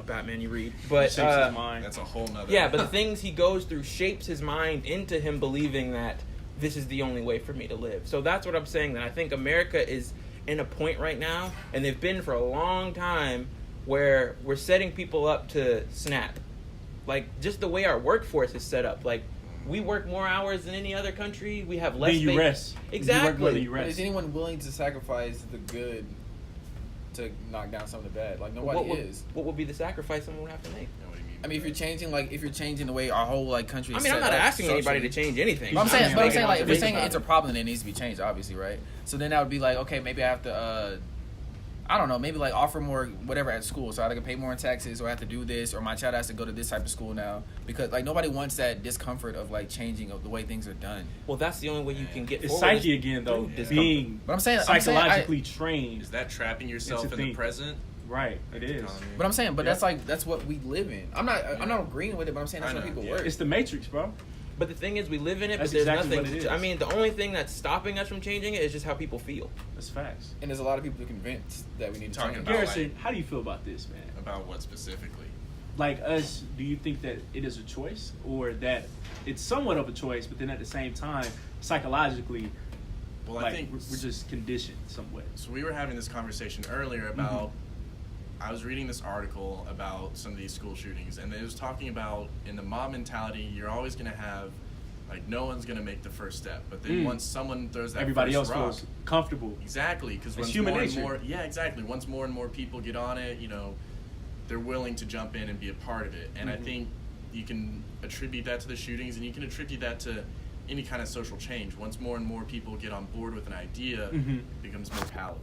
Speaker 6: Batman you read. But
Speaker 3: Shapes his mind.
Speaker 5: That's a whole nother.
Speaker 6: yeah, but the things he goes through shapes his mind into him believing that this is the only way for me to live. So that's what I'm saying, that I think America is in a point right now, and they've been for a long time, where we're setting people up to snap. Like, just the way our workforce is set up. Like, we work more hours than any other country. We have less
Speaker 3: Then you rest.
Speaker 6: Exactly.
Speaker 3: You work more than you
Speaker 4: But is
Speaker 3: rest.
Speaker 4: anyone willing to sacrifice the good to knock down some of the bad? Like, nobody is.
Speaker 6: What would be the sacrifice someone would have to make?
Speaker 5: You know what I mean?
Speaker 4: I mean, if you're changing the way our whole country is
Speaker 6: I mean, I'm
Speaker 4: set
Speaker 6: not
Speaker 4: up
Speaker 6: asking anybody to
Speaker 4: socially.
Speaker 6: change anything.
Speaker 4: But I'm
Speaker 3: just
Speaker 4: saying,
Speaker 3: making
Speaker 4: like, if you're
Speaker 3: observations
Speaker 4: saying
Speaker 3: about
Speaker 4: it's a problem that needs to be changed, obviously, right? So then that would be like, okay, maybe I have to, I don't know, maybe like offer more whatever at school, so I can pay more in taxes, or I have to do this, or my child has to go to this type of school now, because like nobody wants that discomfort of like changing of the way things are done.
Speaker 6: Well, that's the only way you can get
Speaker 3: It's
Speaker 6: forward.
Speaker 3: psyche again, though.
Speaker 6: Yeah.
Speaker 3: Being
Speaker 4: But I'm saying,
Speaker 3: psychologically trained.
Speaker 5: Is that trapping yourself
Speaker 3: It's a
Speaker 5: in the
Speaker 3: thing.
Speaker 5: present?
Speaker 3: Right, it is.
Speaker 5: Economy?
Speaker 4: But I'm saying, but
Speaker 3: Yeah.
Speaker 4: that's what we live in. I'm not agreeing with it, but I'm saying that's
Speaker 5: I
Speaker 4: what
Speaker 5: know,
Speaker 4: people
Speaker 5: yeah.
Speaker 4: work.
Speaker 3: It's the Matrix, bro.
Speaker 6: But the thing is, we live in it,
Speaker 3: That's
Speaker 6: but there's
Speaker 3: exactly
Speaker 6: nothing.
Speaker 3: what it is.
Speaker 6: I mean, the only thing that's stopping us from changing it is just how people feel.
Speaker 3: That's facts.
Speaker 4: And there's a lot of people convinced that we need to
Speaker 5: Talking
Speaker 4: change.
Speaker 5: about-
Speaker 3: Garrison, how do you feel about this, man?
Speaker 5: About what specifically?
Speaker 3: Like us, do you think that it is a choice, or that it's somewhat of a choice, but then at the same time, psychologically,
Speaker 5: Well,
Speaker 3: like
Speaker 5: I think
Speaker 3: we're just conditioned somewhat?
Speaker 5: So we were having this conversation earlier about. I was reading this article about some of these school shootings, and it was talking about in the mob mentality, you're always going to have, like, no one's going to make the first step, but then once someone throws that
Speaker 3: Everybody else
Speaker 5: first rock,
Speaker 3: feels comfortable.
Speaker 5: exactly, because once
Speaker 3: human
Speaker 5: more
Speaker 3: nature.
Speaker 5: and more, yeah, exactly. Once more and more people get on it, they're willing to jump in and be a part of it, and I think you can attribute that to the shootings, and you can attribute that to any kind of social change. Once more and more people get on board with an idea, it becomes more palatable.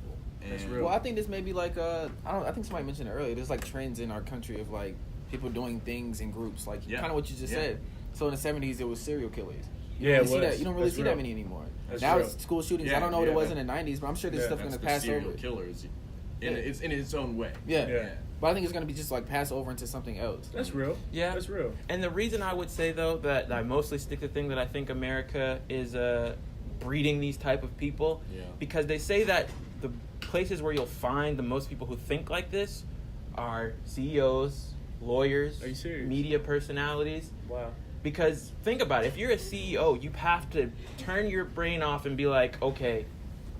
Speaker 3: That's
Speaker 5: And
Speaker 3: real.
Speaker 4: Well, I think this may be like I think somebody mentioned it earlier. There's like trends in our country of like people doing things in groups, like
Speaker 5: Yeah.
Speaker 4: kind of what you just
Speaker 5: Yeah.
Speaker 4: said. So in the 70s, it was serial killers.
Speaker 3: Yeah,
Speaker 4: don't
Speaker 3: it
Speaker 4: really see
Speaker 3: was.
Speaker 4: that. You don't really
Speaker 3: That's
Speaker 4: see
Speaker 3: real.
Speaker 4: that many anymore.
Speaker 3: That's
Speaker 4: Now
Speaker 3: real.
Speaker 4: it's school shootings.
Speaker 5: Yeah,
Speaker 4: I don't know what it
Speaker 5: yeah.
Speaker 4: was in the 90s, but I'm sure this
Speaker 3: Yeah.
Speaker 4: stuff
Speaker 5: that's
Speaker 4: gonna
Speaker 5: the
Speaker 4: pass
Speaker 5: serial
Speaker 4: over.
Speaker 5: killers.
Speaker 4: Yeah.
Speaker 5: It's in its own way.
Speaker 4: Yeah.
Speaker 3: Yeah.
Speaker 4: But I think it's gonna be just like pass over into something else.
Speaker 3: That's real.
Speaker 6: Yeah.
Speaker 3: That's real.
Speaker 6: And the reason I would say though that I mostly stick to the thing that I think America is breeding these type of people,
Speaker 5: Yeah.
Speaker 6: because they say that the places where you'll find the most people who think like this are CEOs, lawyers,
Speaker 3: Are you serious?
Speaker 6: media personalities.
Speaker 3: Wow.
Speaker 6: Because think about it, if you're a CEO, you have to turn your brain off and be like, okay,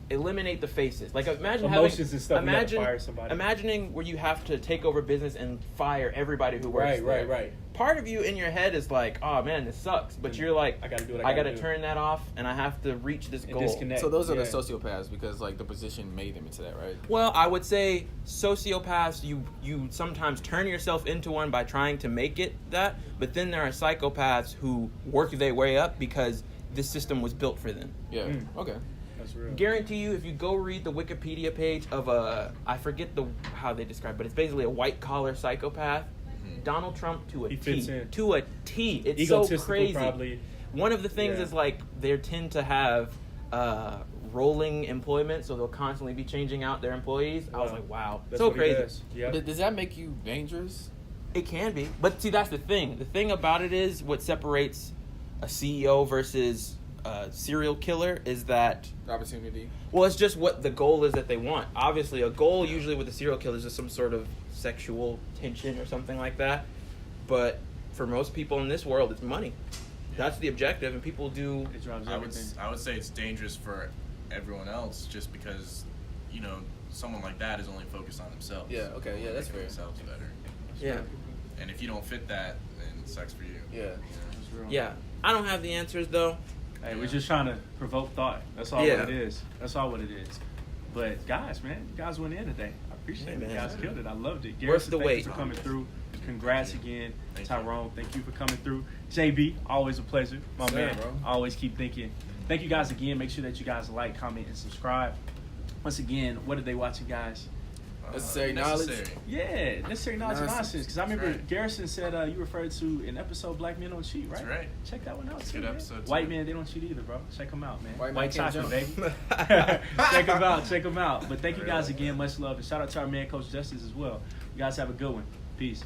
Speaker 6: eliminate the faces. Like imagine
Speaker 3: Emotions
Speaker 6: having,
Speaker 3: and stuff, you gotta
Speaker 6: imagine,
Speaker 3: fire somebody.
Speaker 6: imagining where you have to take over business and fire everybody who works there.
Speaker 3: Right.
Speaker 6: Part of you in your head is like, oh man, this sucks. But you're like,
Speaker 3: I gotta do what
Speaker 6: I
Speaker 3: I
Speaker 6: gotta
Speaker 3: gotta do.
Speaker 6: turn that off and I have to reach this
Speaker 3: And
Speaker 6: goal.
Speaker 3: disconnect.
Speaker 4: So those are the
Speaker 3: Yeah.
Speaker 4: sociopaths because like the position made them into that, right?
Speaker 6: Well, I would say sociopaths, you sometimes turn yourself into one by trying to make it that, but then there are psychopaths who work their way up because this system was built for them.
Speaker 4: Yeah. Okay.
Speaker 3: That's real.
Speaker 6: Guarantee you, if you go read the Wikipedia page of I forget how they describe it, but it's basically a white collar psychopath. Donald Trump to a
Speaker 3: He
Speaker 6: T.
Speaker 3: fits in.
Speaker 6: To a T. It's so
Speaker 3: Egotistical,
Speaker 6: crazy.
Speaker 3: probably.
Speaker 6: One of the things
Speaker 3: Yeah.
Speaker 6: is like they tend to have rolling employment, so they'll constantly be changing out their employees. I was
Speaker 3: Wow.
Speaker 6: like, wow,
Speaker 3: That's
Speaker 6: so
Speaker 3: what he
Speaker 6: crazy.
Speaker 3: does. Yeah.
Speaker 4: But does that make you dangerous?
Speaker 6: It can be, but see, that's the thing. The thing about it is what separates a CEO versus a serial killer is that,
Speaker 4: Opportunity.
Speaker 6: well, it's just what the goal is that they want. Obviously, a goal usually with a serial killer is just some sort of sexual tension or something like that. But for most people in this world, it's money. That's the objective, and people do.
Speaker 3: It drives
Speaker 5: I would
Speaker 3: everything.
Speaker 5: say it's dangerous for everyone else just because, someone like that is only focused on themselves.
Speaker 4: Yeah, okay, yeah, that's
Speaker 5: Making
Speaker 4: fair.
Speaker 5: themselves better.
Speaker 6: Yeah.
Speaker 5: And if you don't fit that, then it sucks for you.
Speaker 4: Yeah.
Speaker 3: That's real.
Speaker 6: Yeah. I don't have the answers though.
Speaker 3: Hey, we're just trying to provoke thought. That's all
Speaker 6: Yeah.
Speaker 3: what it is. That's all what it is. But guys, man, you guys went in today. I appreciate
Speaker 6: Hey,
Speaker 3: it. You
Speaker 6: man.
Speaker 3: guys killed it. I loved it.
Speaker 6: Worth
Speaker 3: Garrison,
Speaker 6: the
Speaker 3: thank
Speaker 6: wait.
Speaker 3: you for coming through. Congrats again.
Speaker 5: Thank you.
Speaker 3: Tyrone, thank you for coming through. JB, always a pleasure. My
Speaker 4: Same,
Speaker 3: man,
Speaker 4: bro.
Speaker 3: always keep thinking. Thank you guys again. Make sure that you guys like, comment, and subscribe. Once again, what are they watching, guys?
Speaker 4: Necessary knowledge.
Speaker 3: Yeah, necessary knowledge and
Speaker 4: Nonsense.
Speaker 3: nonsense. Because I remember
Speaker 5: That's right.
Speaker 3: Garrison said you referred to an episode Black Men Don't Cheat, right?
Speaker 5: That's right.
Speaker 3: Check that one out too.
Speaker 5: Good
Speaker 3: man.
Speaker 5: episode, too.
Speaker 3: White men, they don't cheat either, bro. Check them out, man.
Speaker 4: White
Speaker 3: White
Speaker 4: man can't
Speaker 3: chocolate,
Speaker 4: jump.
Speaker 3: baby. Check them out. Check them out. But thank you guys again. Much love. And shout out to our man, Coach Justice, as well. You guys have a good one. Peace.